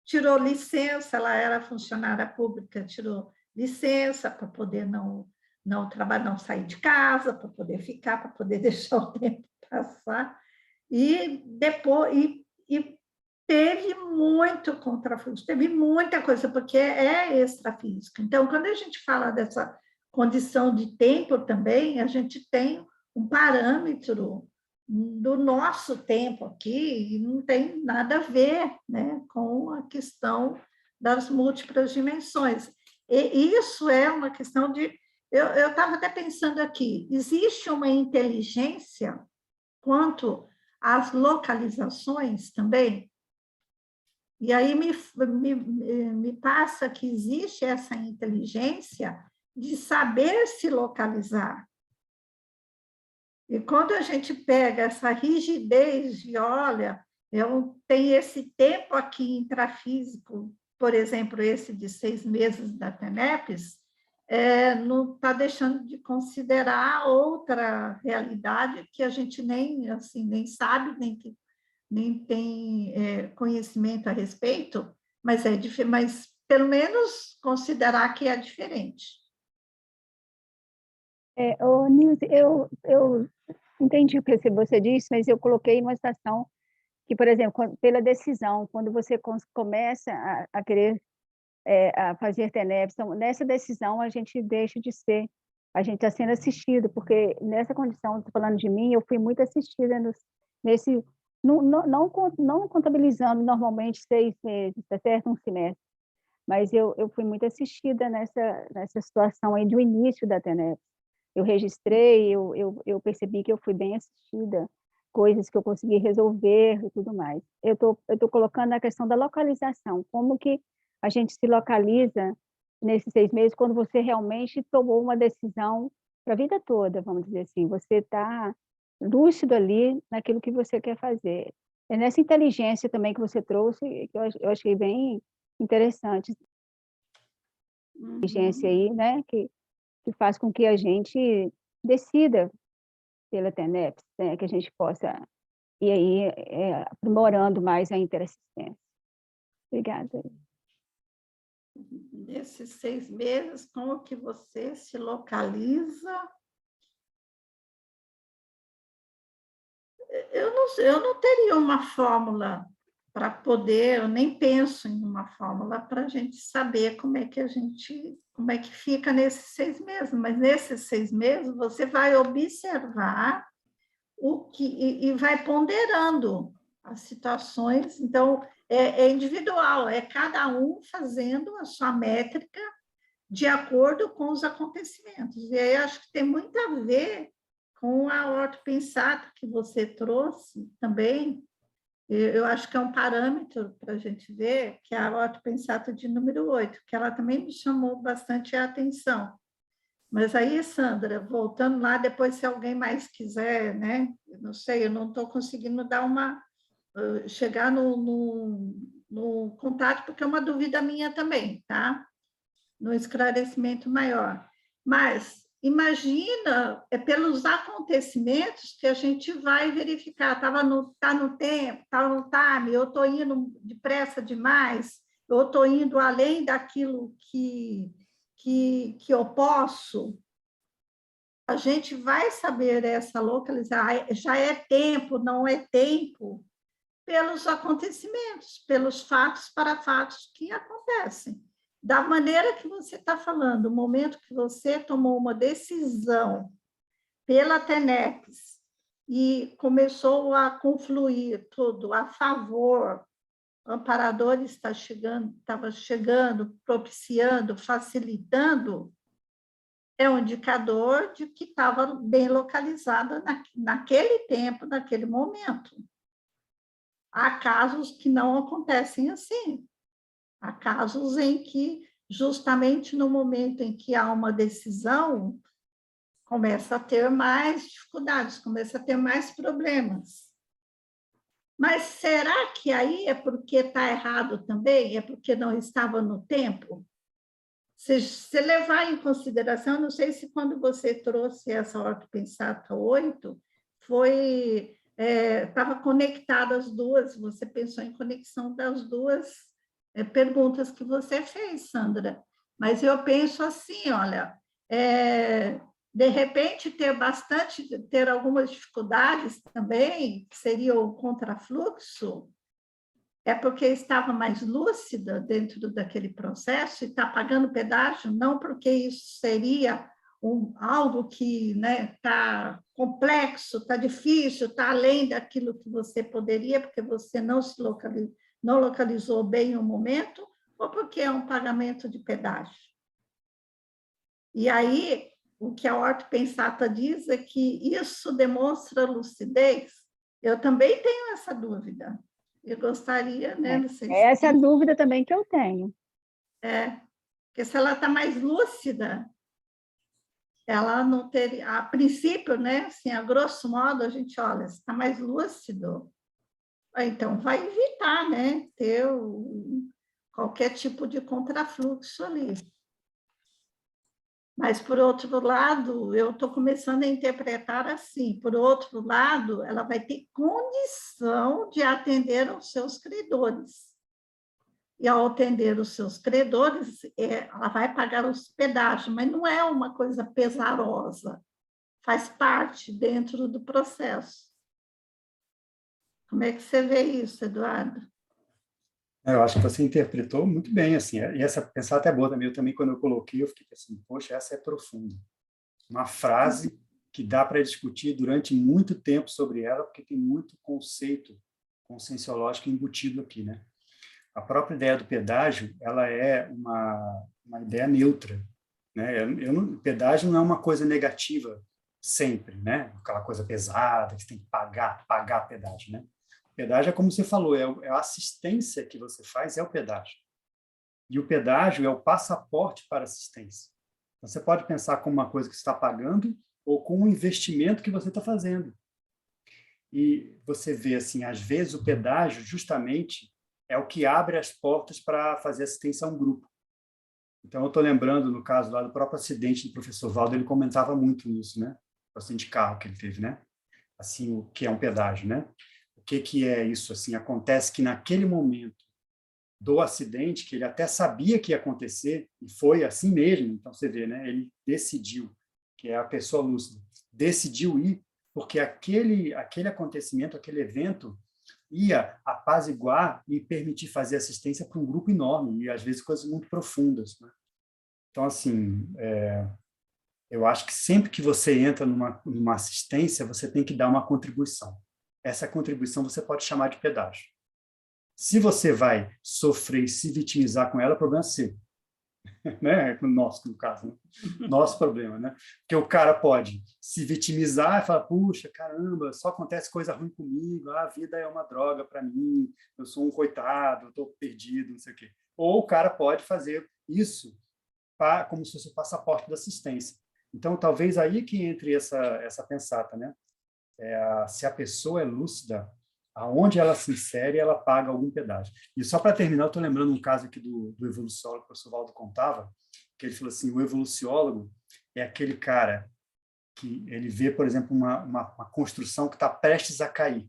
Tirou licença, ela era funcionária pública, tirou licença para poder não trabalhar, não sair de casa, para poder ficar, para poder deixar o tempo passar. E depois teve muito contrafluxo, teve muita coisa, porque é extrafísico. Então, quando a gente fala dessa condição de tempo também, a gente tem um parâmetro do nosso tempo aqui, e não tem nada a ver, né, com a questão das múltiplas dimensões. E isso é uma questão de... Eu estava até pensando aqui, existe uma inteligência quanto às localizações também? E aí me passa que existe essa inteligência de saber se localizar. E quando a gente pega essa rigidez de, olha, eu tenho esse tempo aqui intrafísico, por exemplo, esse de 6 meses da TENEPS, não está deixando de considerar outra realidade que a gente nem sabe, nem tem conhecimento a respeito, mas pelo menos considerar que é diferente. Nilce, eu entendi o que você disse, mas eu coloquei numa situação que, por exemplo, pela decisão, quando você começa a querer a fazer TENEPS, então, nessa decisão a gente deixa de ser, a gente está sendo assistido, porque nessa condição, estou falando de mim, eu fui muito assistida nesse, não contabilizando normalmente 6 meses, tá certo? Um semestre, mas eu fui muito assistida nessa situação aí do início da TENEPS. Eu registrei, eu percebi que eu fui bem assistida, coisas que eu consegui resolver e tudo mais. Eu tô colocando a questão da localização, como que a gente se localiza nesses 6 meses quando você realmente tomou uma decisão para a vida toda, vamos dizer assim, você está lúcido ali naquilo que você quer fazer. É nessa inteligência também que você trouxe, que eu achei bem interessante. Inteligência aí, né, que faz com que a gente decida pela TENEPS, né, que a gente possa ir aí aprimorando mais a interassistência. Obrigada. Nesses 6 meses, como que você se localiza? Eu não teria uma fórmula para poder, eu nem penso em uma fórmula para a gente saber como é que fica nesses 6 meses, mas nesses 6 meses você vai observar e vai ponderando as situações, então é individual, é cada um fazendo a sua métrica de acordo com os acontecimentos, e aí acho que tem muito a ver com a ortopensato que você trouxe também. Eu acho que é um parâmetro para a gente ver, que é a ortopensato de número 8, que ela também me chamou bastante a atenção. Mas aí, Sandra, voltando lá, depois se alguém mais quiser, né? Eu não sei, eu não estou conseguindo dar chegar no contato, porque é uma dúvida minha também, tá? No esclarecimento maior. Mas imagina, é pelos acontecimentos que a gente vai verificar, tá no tempo, está no time, eu estou indo depressa demais, eu estou indo além daquilo que eu posso. A gente vai saber essa localizar, já é tempo, não é tempo, pelos acontecimentos, pelos fatos para fatos que acontecem. Da maneira que você está falando, o momento que você tomou uma decisão pela TENEPS e começou a confluir tudo a favor, amparadores estava chegando, propiciando, facilitando, é um indicador de que estava bem localizada naquele tempo, naquele momento. Há casos que não acontecem assim. Há casos em que, justamente no momento em que há uma decisão, começa a ter mais dificuldades, começa a ter mais problemas. Mas será que aí é porque está errado também? É porque não estava no tempo? Se levar em consideração, não sei se quando você trouxe essa ortopensata 8, estava conectada as duas, você pensou em conexão das duas perguntas que você fez, Sandra. Mas eu penso assim, olha, de repente ter algumas dificuldades também, que seria o contrafluxo, é porque estava mais lúcida dentro daquele processo e está pagando pedágio, não porque isso seria algo que está complexo, está difícil, está além daquilo que você poderia, porque você não localizou bem o momento, ou porque é um pagamento de pedágio. E aí, o que a ortopensata diz é que isso demonstra lucidez. Eu também tenho essa dúvida. Eu gostaria, né? Não sei essa é a dúvida também que eu tenho. Porque se ela está mais lúcida, ela não teria, a princípio, né? Assim, a grosso modo, a gente olha, se está mais lúcido, então vai evitar, né? Ter qualquer tipo de contrafluxo ali. Mas, por outro lado, eu estou começando a interpretar assim, por outro lado, ela vai ter condição de atender aos seus credores. E, ao atender os seus credores, ela vai pagar os pedágios, mas não é uma coisa pesarosa, faz parte dentro do processo. Como é que você vê isso, Eduardo? Eu acho que você interpretou muito bem, assim, e essa pensada é boa também. Eu também, quando eu coloquei, eu fiquei assim, poxa, essa é profunda. Uma frase que dá para discutir durante muito tempo sobre ela, porque tem muito conceito conscienciológico embutido aqui, né? A própria ideia do pedágio, ela é uma ideia neutra, né? Pedágio não é uma coisa negativa sempre, né? Aquela coisa pesada que você tem que pagar pedágio, né? Pedágio é como você falou, é a assistência que você faz, é o pedágio. E o pedágio é o passaporte para a assistência. Então, você pode pensar como uma coisa que você está pagando ou com um investimento que você está fazendo. E você vê, assim, às vezes o pedágio, justamente, é o que abre as portas para fazer assistência a um grupo. Então, eu estou lembrando, no caso lá do próprio acidente do professor Valdo, ele comentava muito nisso, né? O acidente de carro que ele teve, né? Assim, o que é um pedágio, né? O que é isso? Assim, acontece que naquele momento do acidente, que ele até sabia que ia acontecer, e foi assim mesmo, então você vê, né? Ele decidiu, que é a pessoa lúcida, decidiu ir, porque aquele acontecimento, aquele evento, ia apaziguar e permitir fazer assistência para um grupo enorme, e às vezes coisas muito profundas, né? Então, assim, eu acho que sempre que você entra numa assistência, você tem que dar uma contribuição. Essa contribuição você pode chamar de pedágio. Se você vai sofrer e se vitimizar com ela, o problema é seu. Né? Nosso, no caso. Né? Nosso problema. Né? Porque o cara pode se vitimizar e falar, puxa, caramba, só acontece coisa ruim comigo, a vida é uma droga para mim, eu sou um coitado, estou perdido, não sei o quê. Ou o cara pode fazer isso como se fosse o passaporte da assistência. Então, talvez aí que entre essa pensata, né? Se a pessoa é lúcida, aonde ela se insere, ela paga algum pedágio. E só para terminar, eu estou lembrando um caso aqui do evoluciólogo que o professor Valdo contava, que ele falou assim, o evoluciólogo é aquele cara que ele vê, por exemplo, uma construção que está prestes a cair.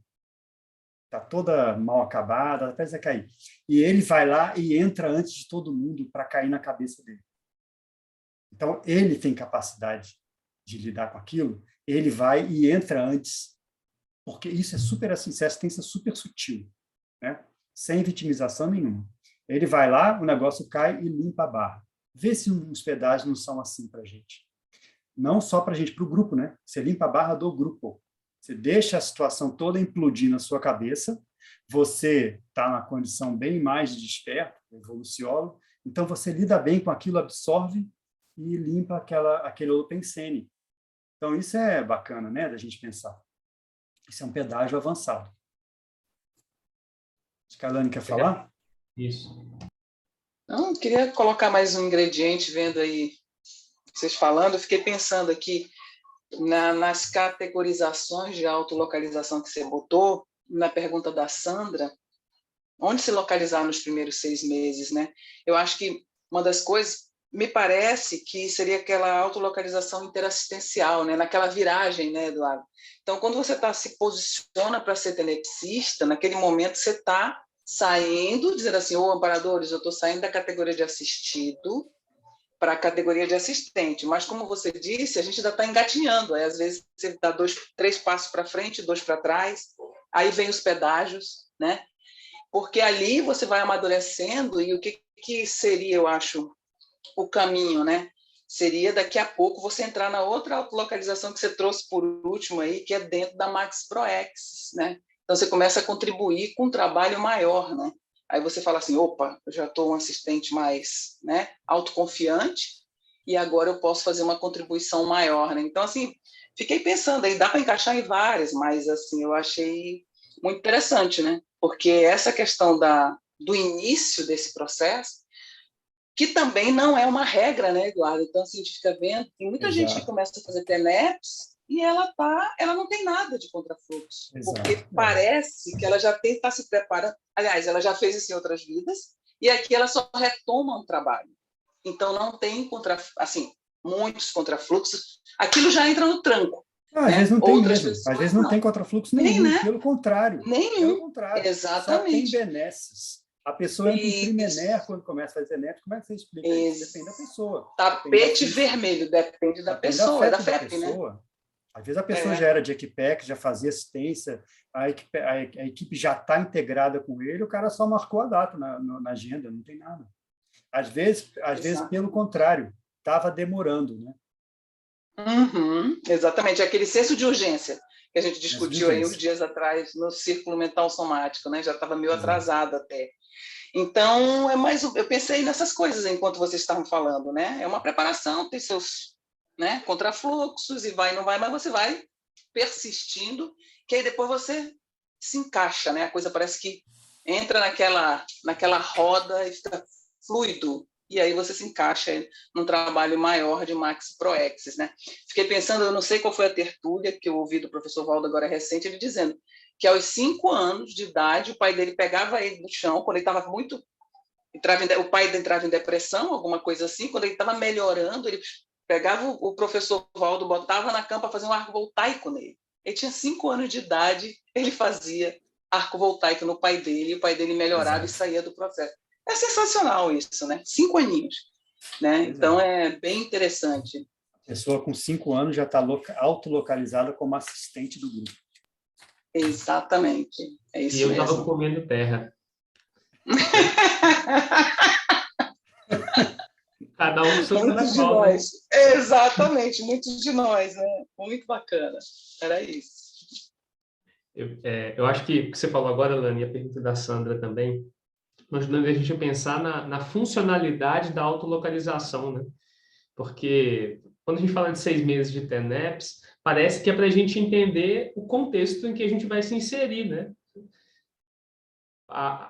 Está toda mal acabada, está prestes a cair. E ele vai lá e entra antes de todo mundo para cair na cabeça dele. Então, ele tem capacidade de lidar com aquilo, ele vai e entra antes, porque isso é super assim, essa assistência é super sutil, né? Sem vitimização nenhuma. Ele vai lá, o negócio cai e limpa a barra. Vê se os pedágios não são assim para a gente. Não só para a gente, para o grupo, né? Você limpa a barra do grupo. Você deixa a situação toda implodir na sua cabeça, você está na condição bem mais de desperto, evoluciólogo, então você lida bem com aquilo, absorve e limpa aquele holopensene. Então, isso é bacana, né, da gente pensar. Isso é um pedágio avançado. Acho que a Alane quer falar? Isso. Não, queria colocar mais um ingrediente, vendo aí vocês falando, eu fiquei pensando aqui nas categorizações de autolocalização que você botou, na pergunta da Sandra, onde se localizar nos primeiros 6 meses, né? Eu acho que uma das coisas, me parece que seria aquela autolocalização interassistencial, né? Naquela viragem, né, Eduardo? Então, quando você se posiciona para ser tenepsista, naquele momento você está saindo, dizendo assim, amparadores, eu estou saindo da categoria de assistido para a categoria de assistente, mas como você disse, a gente ainda está engatinhando, aí às vezes você dá 3 passos para frente, 2 para trás, aí vem os pedágios, né? Porque ali você vai amadurecendo, e o que seria, eu acho, o caminho, né? Seria daqui a pouco você entrar na outra autolocalização que você trouxe por último aí, que é dentro da Max Proexis, né? Então você começa a contribuir com um trabalho maior, né? Aí você fala assim, opa, eu já estou um assistente mais, né, autoconfiante, e agora eu posso fazer uma contribuição maior, né? Então, assim, fiquei pensando aí, dá para encaixar em várias, mas, assim, eu achei muito interessante, né? Porque essa questão do início desse processo, que também não é uma regra, né, Eduardo? Então, assim, a gente fica vendo, tem muita gente que começa a fazer TENEPS e ela não tem nada de contrafluxo, porque parece que ela já está se preparando. Aliás, ela já fez isso em outras vidas, e aqui ela só retoma um trabalho. Então, não tem muitos contrafluxos. Aquilo já entra no tranco. Às vezes não tem mesmo. Às vezes não tem contrafluxo nenhum, né? Pelo contrário. Nenhum. Pelo contrário. Exatamente. Só tem benesses. A pessoa entra em primener quando começa a fazer TENEPS. Como é que você explica isso? Depende da pessoa. Tapete vermelho, depende da pessoa, da FEP, né? Às vezes a pessoa já era de equipec, já fazia assistência, a equipe já está integrada com ele, o cara só marcou a data na agenda, não tem nada. Às vezes pelo contrário, estava demorando, né? Uhum, exatamente, aquele senso de urgência que a gente discutiu aí uns dias atrás no círculo mental somático, né? Já estava meio atrasado até. Então, eu pensei nessas coisas enquanto vocês estavam falando, né? É uma preparação, tem seus, né, contrafluxos, e vai e não vai, mas você vai persistindo, que aí depois você se encaixa, né? A coisa parece que entra naquela roda e fica fluido, e aí você se encaixa num trabalho maior de Max Proexis, né? Fiquei pensando, eu não sei qual foi a tertúlia que eu ouvi do professor Valdo agora recente, ele dizendo que aos 5 anos de idade, o pai dele pegava ele no chão, quando ele estava muito... o pai entrava em depressão, alguma coisa assim, quando ele estava melhorando, ele pegava o professor Valdo, botava na cama para fazer um arco voltaico nele. Ele tinha 5 anos de idade, ele fazia arco voltaico no pai dele, e o pai dele melhorava e saía do processo. É sensacional isso, né? 5 aninhos, né? Então, é bem interessante. A pessoa com 5 anos já está autolocalizada como assistente do grupo. Exatamente. É isso mesmo. E eu estava comendo terra. Cada um seu muitos de nós. Né? Exatamente, muitos de nós, né? Muito bacana. Era isso. Eu acho que o que você falou agora, Lani, e a pergunta da Sandra também, ajudando a gente a pensar na funcionalidade da autolocalização, né? Porque quando a gente fala de 6 meses de TENEPS, parece que é para a gente entender o contexto em que a gente vai se inserir, né?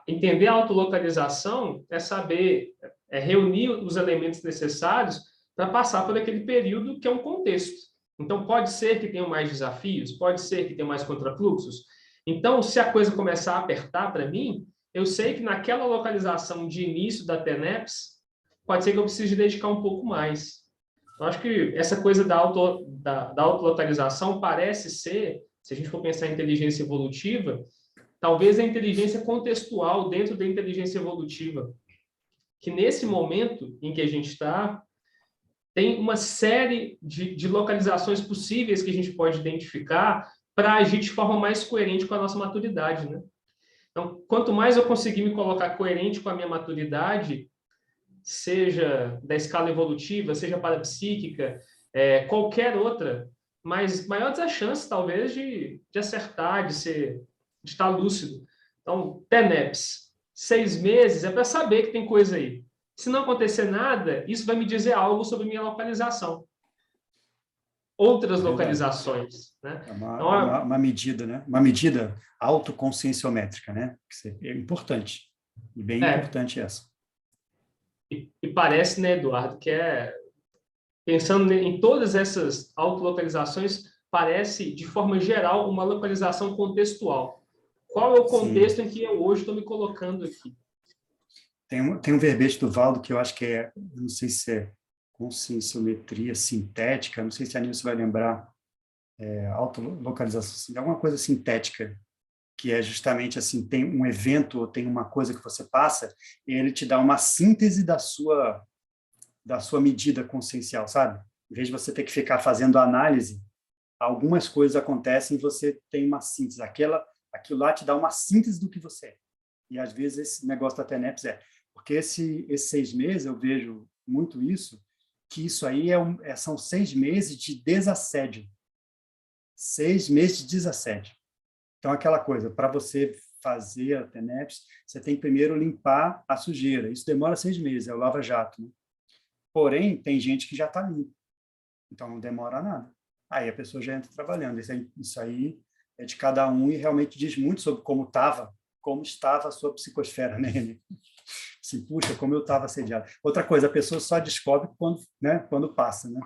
Entender a autolocalização é saber, reunir os elementos necessários para passar por aquele período que é um contexto. Então, pode ser que tenham mais desafios, pode ser que tenham mais contrafluxos. Então, se a coisa começar a apertar para mim, eu sei que naquela localização de início da TENEPS, pode ser que eu precise dedicar um pouco mais. Eu acho que essa coisa da autolocalização parece ser, se a gente for pensar em inteligência evolutiva, talvez a inteligência contextual dentro da inteligência evolutiva, que nesse momento em que a gente está, tem uma série de localizações possíveis que a gente pode identificar para agir de forma mais coerente com a nossa maturidade, né? Então, quanto mais eu conseguir me colocar coerente com a minha maturidade, seja da escala evolutiva, seja parapsíquica, qualquer outra, mas maiores as chances, talvez, de acertar, de estar lúcido. Então, TENEPS, 6 meses é para saber que tem coisa aí. Se não acontecer nada, isso vai me dizer algo sobre minha localização. Outras localizações, né? É uma medida, né? Uma medida autoconscienciométrica, né? É importante. E bem importante essa. E parece, né, Eduardo, que pensando em todas essas autolocalizações, parece, de forma geral, uma localização contextual. Qual é o contexto em que eu hoje estou me colocando aqui? Tem um verbete do Valdo que eu acho que não sei se é conscienciometria sintética, não sei se a Nilce vai lembrar, autolocalização, alguma coisa sintética, que é justamente assim, tem um evento ou tem uma coisa que você passa e ele te dá uma síntese da sua medida consciencial, sabe? Em vez de você ter que ficar fazendo análise, algumas coisas acontecem e você tem uma síntese. Aquilo lá te dá uma síntese do que você é. E às vezes esse negócio da TENEPS porque esses 6 meses, eu vejo muito isso, que isso aí são 6 meses de desassédio. 6 meses de desassédio. Então, aquela coisa, para você fazer a TENEPS, você tem que primeiro limpar a sujeira. Isso demora 6 meses, é o lava-jato. Né? Porém, tem gente que já está limpa. Então, não demora nada. Aí a pessoa já entra trabalhando. Isso aí é de cada um e realmente diz muito sobre como estava a sua psicosfera, né, Renê? Assim, puxa, como eu estava assediado. Outra coisa, a pessoa só descobre quando passa, né?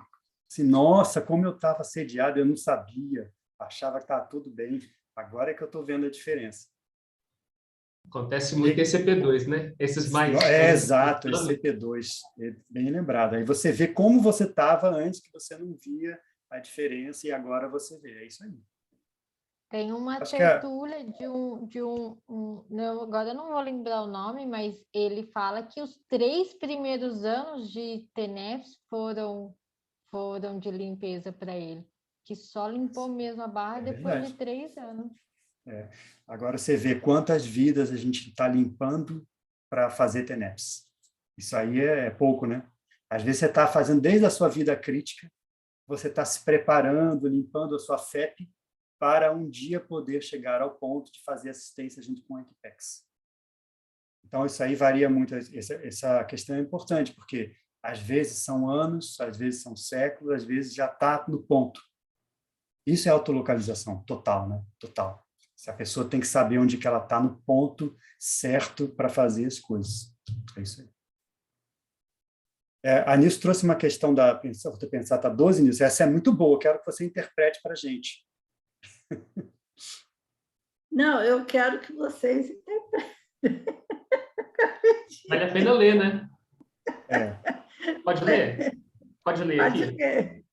Assim, nossa, como eu estava assediado, eu não sabia, achava que estava tudo bem. Agora é que eu estou vendo a diferença. Acontece muito em CP2, né? Esses mais... Exato, esse CP2, bem lembrado. Aí você vê como você estava antes, que você não via a diferença, e agora você vê. É isso aí. Tem uma tertúlia agora eu não vou lembrar o nome, mas ele fala que os 3 primeiros anos de TENEPS foram de limpeza para ele, que só limpou mesmo a barra depois de 3 anos. Agora você vê quantas vidas a gente está limpando para fazer TENEPS. Isso aí é pouco, né? Às vezes você está fazendo desde a sua vida crítica, você está se preparando, limpando a sua FEP, para um dia poder chegar ao ponto de fazer assistência junto com o Equipex. Então, isso aí varia muito. Essa questão é importante, porque às vezes são anos, às vezes são séculos, às vezes já está no ponto. Isso é autolocalização total, né? Total. Se a pessoa tem que saber onde que ela está no ponto certo para fazer as coisas. É isso aí. A Nilce trouxe uma questão da pensar, tá 12, Nilce. Essa é muito boa, quero que você interprete para a gente. Não, eu quero que vocês interpretem. Vale a pena ler, né? Pode ler? Pode ler aqui?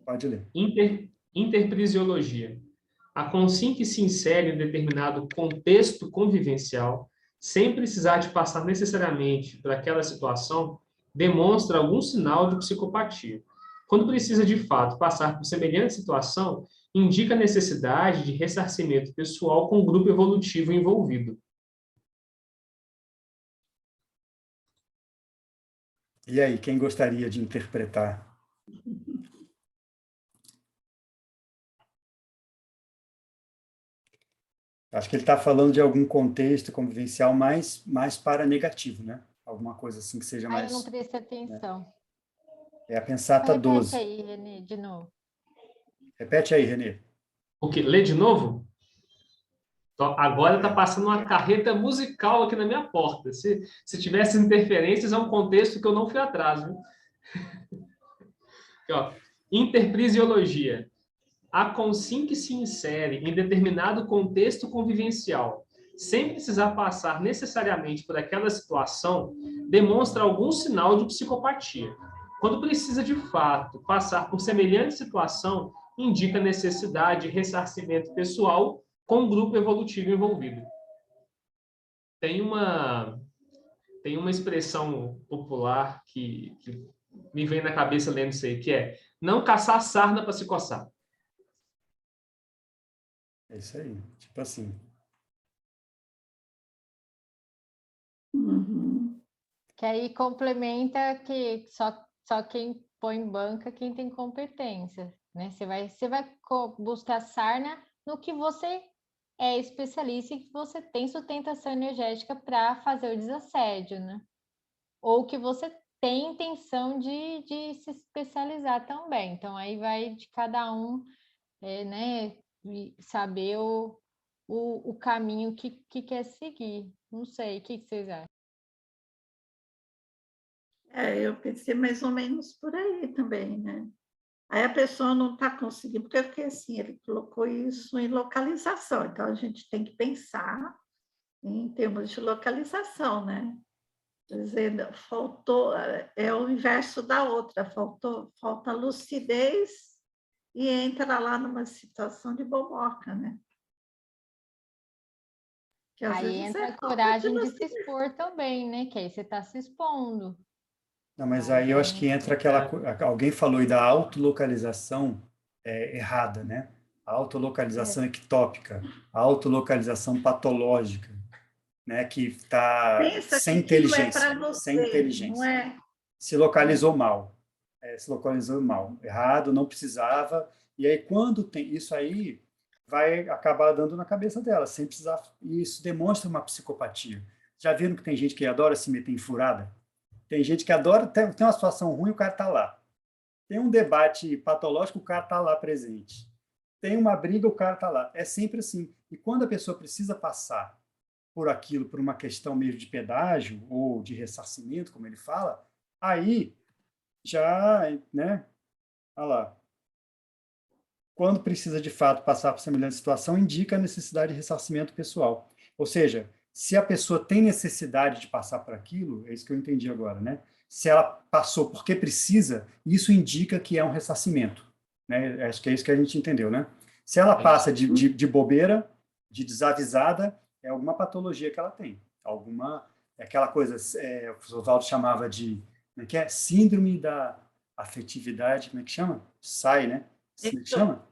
Pode ler. Interprisiologia. A consciência que se insere em determinado contexto convivencial, sem precisar de passar necessariamente por aquela situação, demonstra algum sinal de psicopatia. Quando precisa, de fato, passar por semelhante situação, indica a necessidade de ressarcimento pessoal com o grupo evolutivo envolvido. E aí, quem gostaria de interpretar? Acho que ele está falando de algum contexto convivencial mais para negativo, né? Alguma coisa assim que seja mais... Eu não prestei atenção. É a pensata 12. Repete aí, Renê, de novo. Repete aí, Renê. O quê? Lê de novo? Agora está passando uma carreta musical aqui na minha porta. Se tivesse interferências, é um contexto que eu não fui atrás. Viu? Aqui, ó. Interprisiologia. A consim que se insere em determinado contexto convivencial, sem precisar passar necessariamente por aquela situação, demonstra algum sinal de psicopatia. Quando precisa, de fato, passar por semelhante situação, indica necessidade de ressarcimento pessoal com o grupo evolutivo envolvido. Tem uma expressão popular que me vem na cabeça lendo isso aí, que é não caçar sarna para se coçar. É isso aí, tipo assim. Uhum. Que aí complementa que só quem põe em banca quem tem competência, né? Você vai buscar sarna no que você é especialista e que você tem sustentação energética para fazer o desassédio, né? Ou que você tem intenção de se especializar também. Então, aí vai de cada um, né? Saber o caminho que quer seguir. Não sei, o que vocês acham? Eu pensei mais ou menos por aí também, né? Aí a pessoa não está conseguindo, porque assim, ele colocou isso em localização, então a gente tem que pensar em termos de localização, né? Dizendo, faltou, é o inverso da outra, falta lucidez e entra lá numa situação de boboca, né? Que às Aí vezes entra a falta de coragem de se lucidez. expor também, né? Que aí você está se expondo. Não, mas aí eu acho que entra aquela... Alguém falou aí da autolocalização errada, né? A autolocalização ectópica, a autolocalização patológica, né? Que está Pensa que sem aquilo é inteligência, para sem você, não inteligência. é? Se localizou mal. Se localizou mal. Errado, não precisava. E aí, quando tem isso aí, vai acabar dando na cabeça dela, sem precisar. E isso demonstra uma psicopatia. Já viram que tem gente que adora se meter em furada? Tem gente que adora, tem uma situação ruim, o cara está lá. Tem um debate patológico, o cara está lá presente. Tem uma briga, o cara está lá. É sempre assim. E quando a pessoa precisa passar por aquilo, por uma questão meio de pedágio ou de ressarcimento, como ele fala, aí já, né? Olha lá. Quando precisa de fato passar por semelhante situação, indica a necessidade de ressarcimento pessoal. Ou seja, se a pessoa tem necessidade de passar por aquilo, é isso que eu entendi agora, né? Se ela passou porque precisa, isso indica que é um ressarcimento, né? Acho que é isso que a gente entendeu, né? Se ela passa de bobeira, de desavisada, é alguma patologia que ela tem. É aquela coisa, o Oswaldo chamava de, como é que é? Síndrome da afetividade, como é que chama? SAI, né? Como é que chama?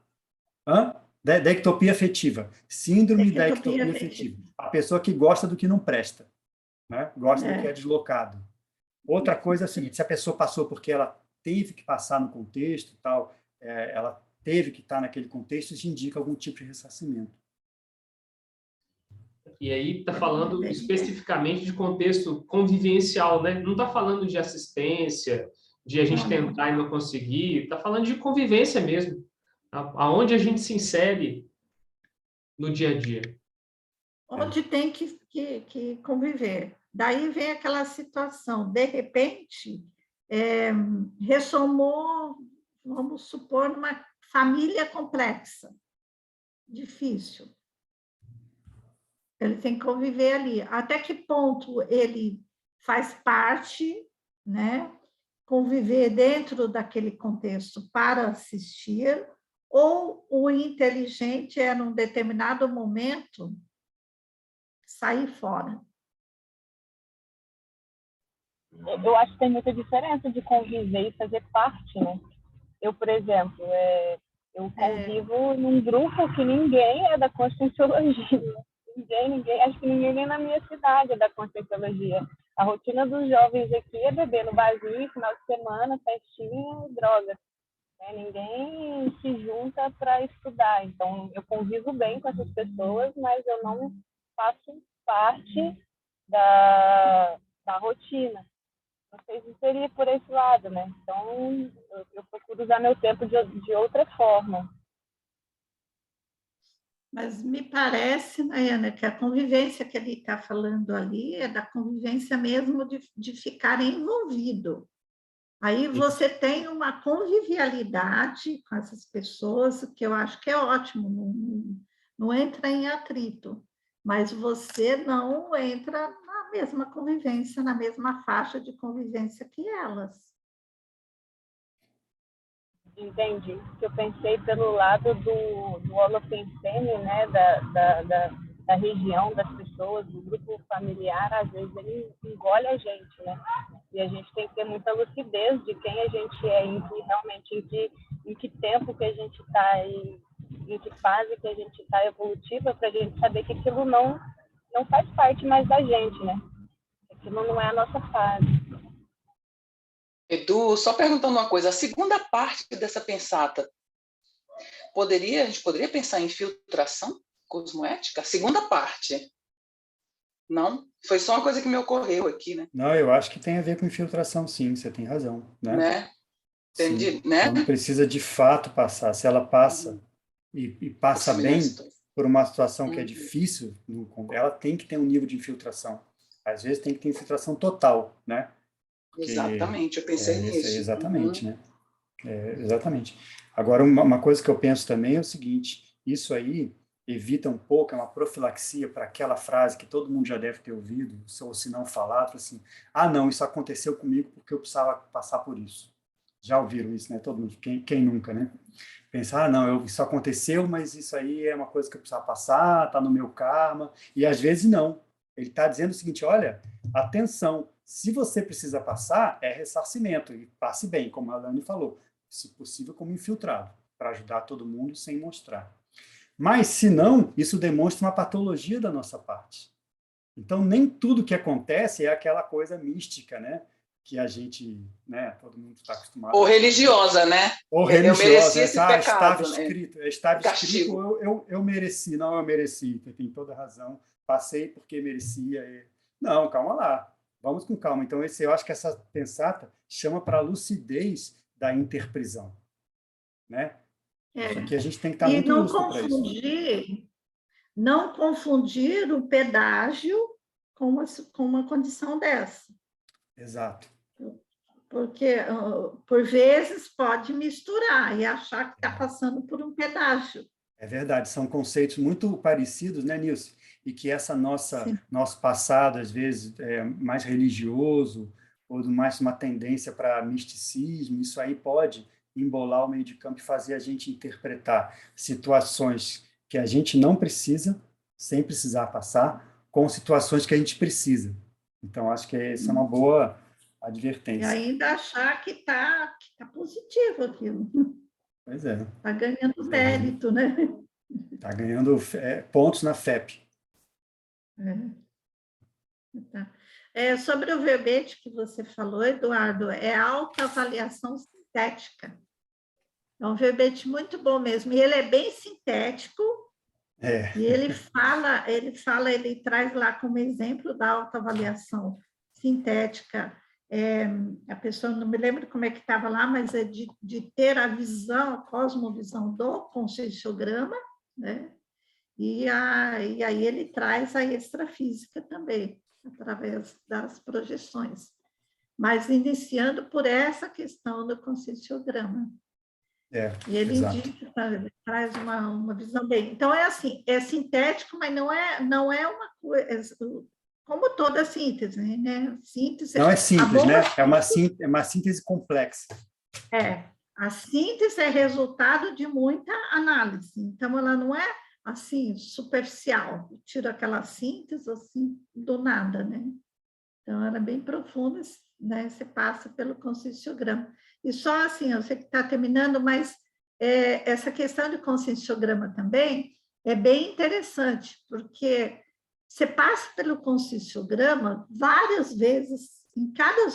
Da ectopia afetiva. Síndrome da ectopia afetiva. A pessoa que gosta do que não presta, né? Gosta do que é deslocado. Outra coisa é a seguinte, se a pessoa passou porque ela teve que passar no contexto, tal, ela teve que estar naquele contexto, isso indica algum tipo de ressarcimento. E aí está falando especificamente de contexto convivencial, né? Não está falando de assistência, de a gente tentar e não conseguir, está falando de convivência mesmo, aonde a gente se insere no dia a dia. Onde tem que conviver. Daí vem aquela situação, de repente, ressomou, vamos supor, uma família complexa, difícil. Ele tem que conviver ali. Até que ponto ele faz parte, né? Conviver dentro daquele contexto para assistir, ou o inteligente é, num determinado momento, sair fora. Eu acho que tem muita diferença de conviver e fazer parte, né? Eu, por exemplo, eu convivo num grupo que ninguém é da Conscienciologia. Ninguém, acho que ninguém nem na minha cidade é da Conscienciologia. A rotina dos jovens aqui é beber no barzinho, final de semana, festinha e droga. Ninguém se junta para estudar. Então, eu convivo bem com essas pessoas, mas eu não faço parte da rotina. Não sei se seria por esse lado, né? Então, eu procuro usar meu tempo de outra forma. Mas me parece, Nayana, que a convivência que ele está falando ali é da convivência mesmo de ficar envolvido. Aí você tem uma convivialidade com essas pessoas, que eu acho que é ótimo, não entra em atrito, mas você não entra na mesma convivência, na mesma faixa de convivência que elas. Entendi. Eu pensei pelo lado do holofensene, né, da região, das pessoas, do grupo familiar, às vezes ele engole a gente, né? E a gente tem que ter muita lucidez de quem a gente é, em que tempo que a gente está, em que fase que a gente está evolutiva, para a gente saber que aquilo não faz parte mais da gente, né? Aquilo não é a nossa fase. Edu, só perguntando uma coisa, a segunda parte dessa pensata, a gente poderia pensar em filtração cosmoética? A segunda parte. Não? Foi só uma coisa que me ocorreu aqui, né? Não, eu acho que tem a ver com infiltração, sim, você tem razão. Né? Entendi, Sim. né? Quando precisa de fato passar, se ela passa e passa bem por uma situação que é difícil, ela tem que ter um nível de infiltração. Às vezes tem que ter infiltração total, né? Porque exatamente, eu pensei nisso. Exatamente, né? Exatamente. Agora, uma coisa que eu penso também é o seguinte, isso aí evita um pouco, é uma profilaxia para aquela frase que todo mundo já deve ter ouvido, ou se não falado, assim, não, isso aconteceu comigo porque eu precisava passar por isso. Já ouviram isso, né? Todo mundo, quem nunca, né? Pensar, não, isso aconteceu, mas isso aí é uma coisa que eu precisava passar, está no meu karma, e às vezes não. Ele está dizendo o seguinte, olha, atenção, se você precisa passar, é ressarcimento, e passe bem, como a Alane falou, se possível como infiltrado, para ajudar todo mundo sem mostrar. Mas, se não, isso demonstra uma patologia da nossa parte. Então, nem tudo que acontece é aquela coisa mística, né? Que a gente, né, todo mundo está acostumado. Ou religiosa, né? Ou religiosa, eu mereci esse pecado, estava né? escrito, eu mereci, não, eu mereci, tem toda razão, passei porque merecia. Não, calma lá, vamos com calma. Então, eu acho que essa pensata chama para a lucidez da interprisão, né? Isso que a gente tem que estar muito lúcido para isso. Não confundir o pedágio com uma condição dessa. Exato. Porque, por vezes, pode misturar e achar que está passando por um pedágio. É verdade, são conceitos muito parecidos, né, Nilce? E que nosso passado, às vezes, é mais religioso, ou mais uma tendência para misticismo, isso aí pode embolar o meio de campo e fazer a gente interpretar situações que a gente não precisa, sem precisar passar, com situações que a gente precisa. Então, acho que essa é uma boa advertência. E ainda achar que tá positivo aquilo. Pois é. Está ganhando mérito, né? Está ganhando pontos na FEP. Tá. Sobre o verbete que você falou, Eduardo, é autoavaliação sintética. É um verbete muito bom mesmo. E ele é bem sintético. E ele traz lá como exemplo da autoavaliação sintética. A pessoa, não me lembro como é que estava lá, mas é de ter a visão, a cosmovisão do conscienciograma, né? E aí ele traz a extrafísica também, através das projeções. Mas iniciando por essa questão do conscienciograma. E ele traz uma visão bem. Então, assim, é sintético, mas não é uma coisa... Como toda síntese, né? Síntese, não é simples, né? É uma síntese complexa. A síntese é resultado de muita análise. Então, ela não é, assim, superficial. Tira aquela síntese, assim, do nada, né? Então, ela é bem profunda, né? Você passa pelo conscienciograma. E só assim, eu sei que está terminando, mas essa questão de conscienciograma também é bem interessante, porque você passa pelo conscienciograma várias vezes, em cada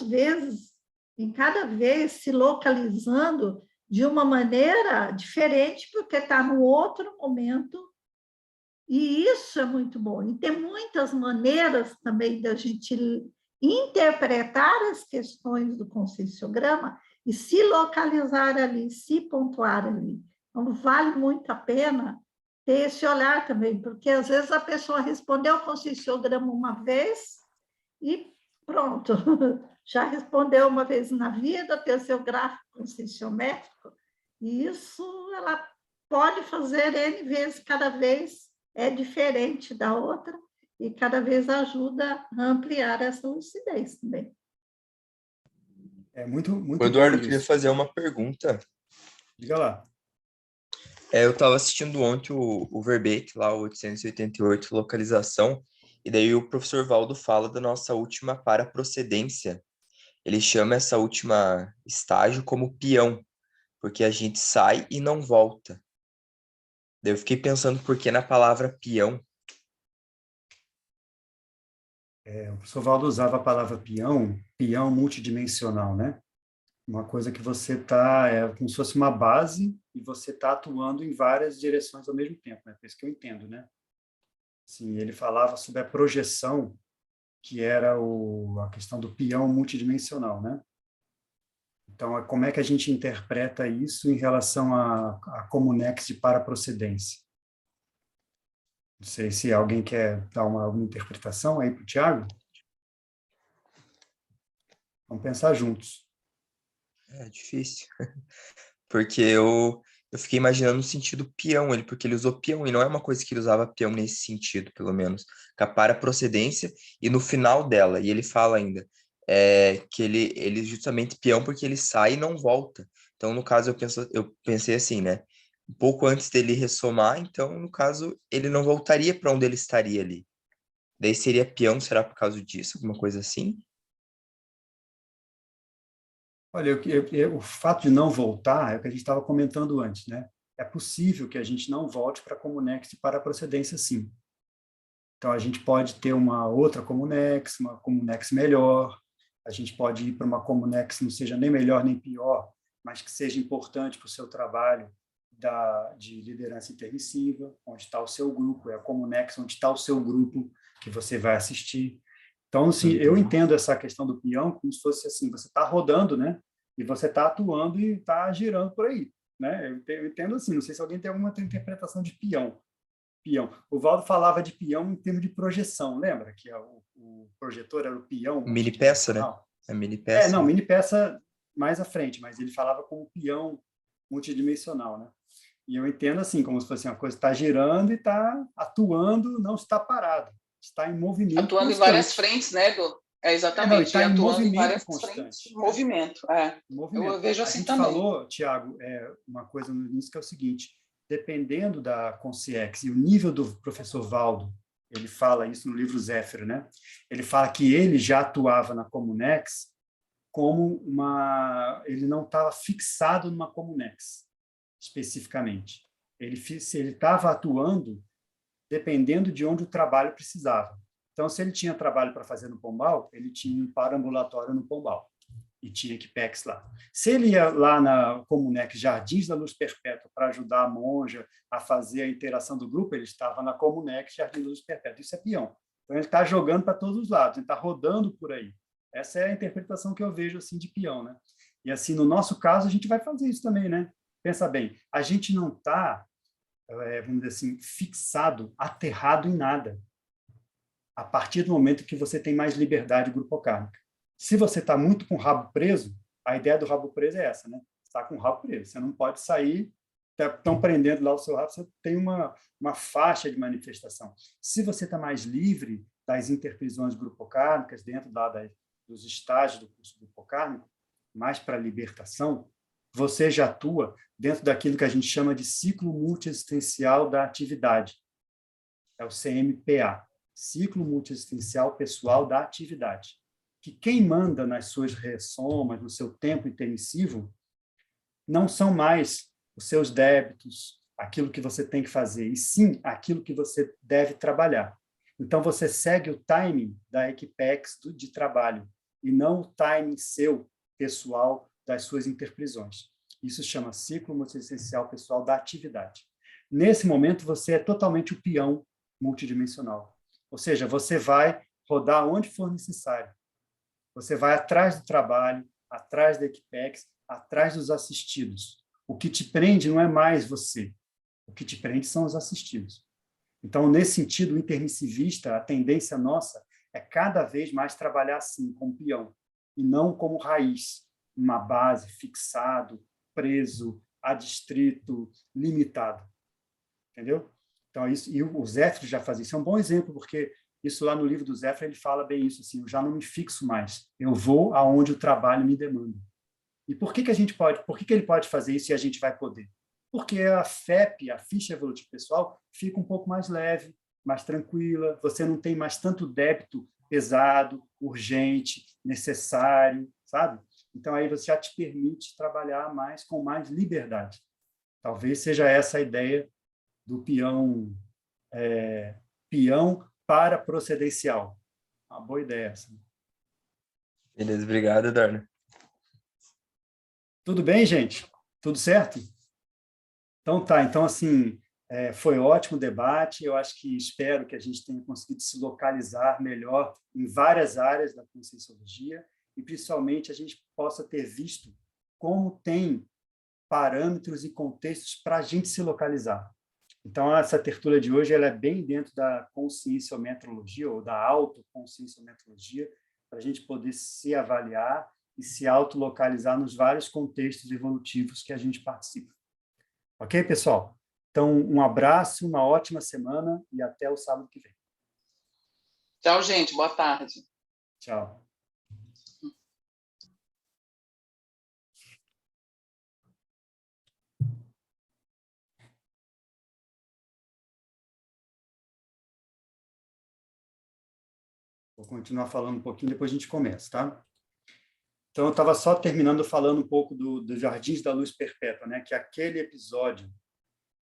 vez se localizando de uma maneira diferente, porque está num outro momento, e isso é muito bom. E tem muitas maneiras também da gente interpretar as questões do conscienciograma e se localizar ali, se pontuar ali. Então, vale muito a pena ter esse olhar também, porque às vezes a pessoa respondeu o conscienciograma uma vez e pronto, já respondeu uma vez na vida, ter o seu gráfico conscienciométrico, e isso ela pode fazer N vezes, cada vez é diferente da outra, e cada vez ajuda a ampliar essa lucidez também. É muito O Eduardo, eu bom queria isso. fazer uma pergunta. Diga lá. Eu estava assistindo ontem o verbete lá, o 888, localização, e daí o professor Valdo fala da nossa última paraprocedência. Ele chama essa última estágio como peão, porque a gente sai e não volta. Daí eu fiquei pensando por que na palavra peão. O professor Valdo usava a palavra peão multidimensional, né? Uma coisa que você está, como se fosse uma base e você está atuando em várias direções ao mesmo tempo, né? Por isso que eu entendo, né? Assim, ele falava sobre a projeção, que era a questão do peão multidimensional, né? Então, como é que a gente interpreta isso em relação a Comunex de paraprocedência? Não sei se alguém quer dar alguma interpretação aí para o Tiago. Vamos pensar juntos. É difícil. Porque eu fiquei imaginando no sentido peão, porque ele usou peão, e não é uma coisa que ele usava peão nesse sentido, pelo menos. Com a paraprocedência e no final dela. E ele fala ainda que ele justamente peão porque ele sai e não volta. Então, no caso, eu pensei assim, né? Um pouco antes dele ressomar, então, no caso, ele não voltaria para onde ele estaria ali. Daí seria peão, será por causa disso? Alguma coisa assim? Olha, o fato de não voltar é o que a gente estava comentando antes, né? É possível que a gente não volte para a Comunex de paraprocedência, sim. Então, a gente pode ter uma outra Comunex, uma Comunex melhor, a gente pode ir para uma Comunex que não seja nem melhor nem pior, mas que seja importante para o seu trabalho de liderança intermissiva, onde está o seu grupo, é a Comunex onde está o seu grupo que você vai assistir. Então, assim, eu entendo essa questão do peão como se fosse assim, você está rodando, né? E você está atuando e está girando por aí, né? Eu entendo assim, não sei se alguém tem alguma interpretação de peão. O Valdo falava de peão em termos de projeção, lembra? Que o projetor era o peão. Mini peça, né? A mini peça. Não, mini peça mais à frente, mas ele falava como peão multidimensional, né? E eu entendo assim, como se fosse uma coisa que está girando e está atuando, não está parado. Está em movimento atuando constante. em várias frentes, né, Edu? Exatamente. Está em movimento em várias constante. Frentes. Movimento, Movimento. Eu vejo a assim gente também. falou, Tiago, uma coisa no início que é o seguinte, dependendo da Consciex e o nível do professor Valdo, ele fala isso no livro Zéfiro, né? Ele fala que ele já atuava na Comunex como ele não estava fixado numa Comunex, especificamente. Ele estava atuando dependendo de onde o trabalho precisava. Então, se ele tinha trabalho para fazer no Pombal, ele tinha um paraambulatório no Pombal e tinha equipex lá. Se ele ia lá na Comunex Jardins da Luz Perpétua para ajudar a monja a fazer a interação do grupo, ele estava na Comunex Jardins da Luz Perpétua. Isso é peão. Então, ele está jogando para todos os lados, ele está rodando por aí. Essa é a interpretação que eu vejo assim de peão, né? E assim, no nosso caso, a gente vai fazer isso também, né? Pensa bem, a gente não está, vamos dizer assim, fixado, aterrado em nada. A partir do momento que você tem mais liberdade grupocármica. Se você está muito com o rabo preso, a ideia do rabo preso é essa, né? Você está com o rabo preso, você não pode sair, estão prendendo lá o seu rabo, você tem uma faixa de manifestação. Se você está mais livre das interprisões grupocármicas, dentro dos estágios do curso grupocármico, mais para a libertação, você já atua dentro daquilo que a gente chama de ciclo multiexistencial da atividade. É o CMPA. Ciclo multiexistencial pessoal da atividade, que quem manda nas suas ressomas, no seu tempo intermissivo, não são mais os seus débitos, aquilo que você tem que fazer, e sim aquilo que você deve trabalhar. Então, você segue o timing da equipex de trabalho, e não o timing seu, pessoal, das suas interprisões. Isso chama ciclo multiexistencial pessoal da atividade. Nesse momento, você é totalmente o peão multidimensional. Ou seja, você vai rodar onde for necessário. Você vai atrás do trabalho, atrás da equipex, atrás dos assistidos. O que te prende não é mais você. O que te prende são os assistidos. Então, nesse sentido, o intermissivista, a tendência nossa é cada vez mais trabalhar assim, como peão. e não como raiz, uma base, fixado, preso, adstrito, limitado. Entendeu? Então, isso, e o Zéfiro já fazia isso. É um bom exemplo, porque isso lá no livro do Zéfiro, ele fala bem isso, assim, eu já não me fixo mais, eu vou aonde o trabalho me demanda. E por que ele pode fazer isso e a gente vai poder? Porque a FEP, a ficha evolutiva pessoal, fica um pouco mais leve, mais tranquila, você não tem mais tanto débito pesado, urgente, necessário, sabe? Então, aí você já te permite trabalhar mais com mais liberdade. Talvez seja essa a ideia do peão para procedencial. Uma boa ideia essa. Beleza, obrigado, Eduardo. Tudo bem, gente? Tudo certo? Então tá, então assim, foi ótimo o debate, eu acho que espero que a gente tenha conseguido se localizar melhor em várias áreas da Conscienciologia e principalmente a gente possa ter visto como tem parâmetros e contextos para a gente se localizar. Então, essa tertúlia de hoje ela é bem dentro da conscienciometrologia ou da autoconscienciometrologia, para a gente poder se avaliar e se autolocalizar nos vários contextos evolutivos que a gente participa. Ok, pessoal? Então, um abraço, uma ótima semana e até o sábado que vem. Tchau, gente. Boa tarde. Tchau. Vou continuar falando um pouquinho, depois a gente começa, tá? Então, eu estava só terminando falando um pouco do Jardins da Luz Perpétua, né? Que é aquele episódio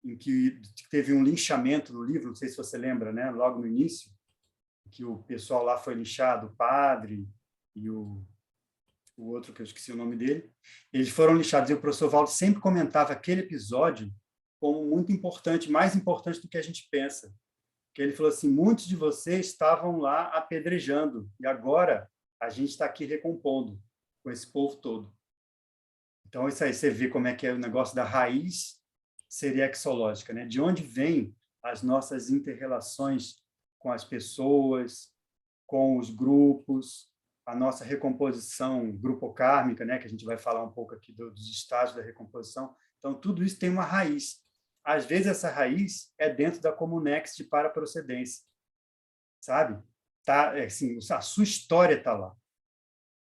em que teve um linchamento no livro, não sei se você lembra, né? Logo no início, que o pessoal lá foi linchado, o padre e o outro, que eu esqueci o nome dele. Eles foram linchados, e o professor Valdo sempre comentava aquele episódio como muito importante, mais importante do que a gente pensa. Que ele falou assim, muitos de vocês estavam lá apedrejando, e agora a gente está aqui recompondo com esse povo todo. Então, isso aí, você vê como é que é o negócio da raiz seriexológica, né? De onde vêm as nossas inter-relações com as pessoas, com os grupos, a nossa recomposição grupocármica, né? Que a gente vai falar um pouco aqui dos estágios da recomposição. Então, tudo isso tem uma raiz. Às vezes, essa raiz é dentro da Comunex de paraprocedência, sabe? Tá, assim, a sua história está lá.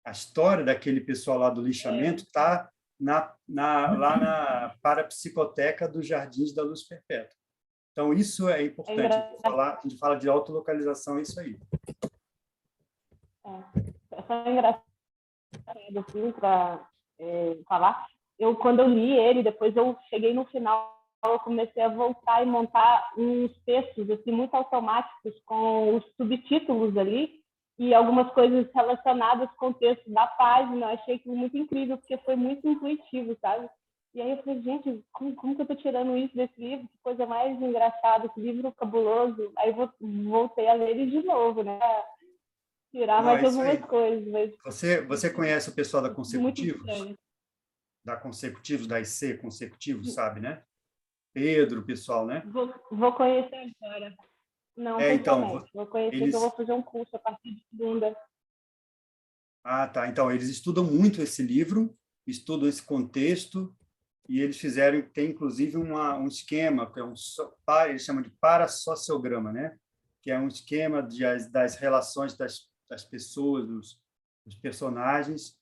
A história daquele pessoal lá do lixamento está lá na parapsicoteca dos Jardins da Luz Perpétua. Então, isso é importante. A gente fala de autolocalização, é isso aí. É só engraçado assim, para falar. Quando eu li ele, depois eu cheguei no final, eu comecei a voltar e montar uns textos assim, muito automáticos com os subtítulos ali e algumas coisas relacionadas com o texto da página. Eu achei aquilo muito incrível, porque foi muito intuitivo, sabe? E aí eu falei, gente, como que eu estou tirando isso desse livro? Que coisa mais engraçada, que livro cabuloso. Aí voltei a ler ele de novo, né? Tirar mais algumas coisas. Mas... Você conhece o pessoal da Consecutivos? Da Consecutivos, da IC Consecutivos, sabe, né? Pedro, o pessoal, né? Vou conhecer agora. Não, então, vou conhecer, que eu vou fazer um curso a partir de segunda. Ah, tá. Então, eles estudam muito esse livro, estudam esse contexto, e eles tem inclusive um esquema, que eles chamam de parasociograma, né? Que é um esquema das relações das pessoas, dos personagens,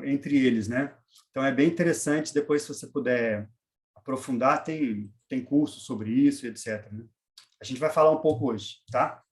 entre eles, né? Então, é bem interessante, depois, se você puder aprofundar, tem curso sobre isso, etc. Né? A gente vai falar um pouco hoje, tá?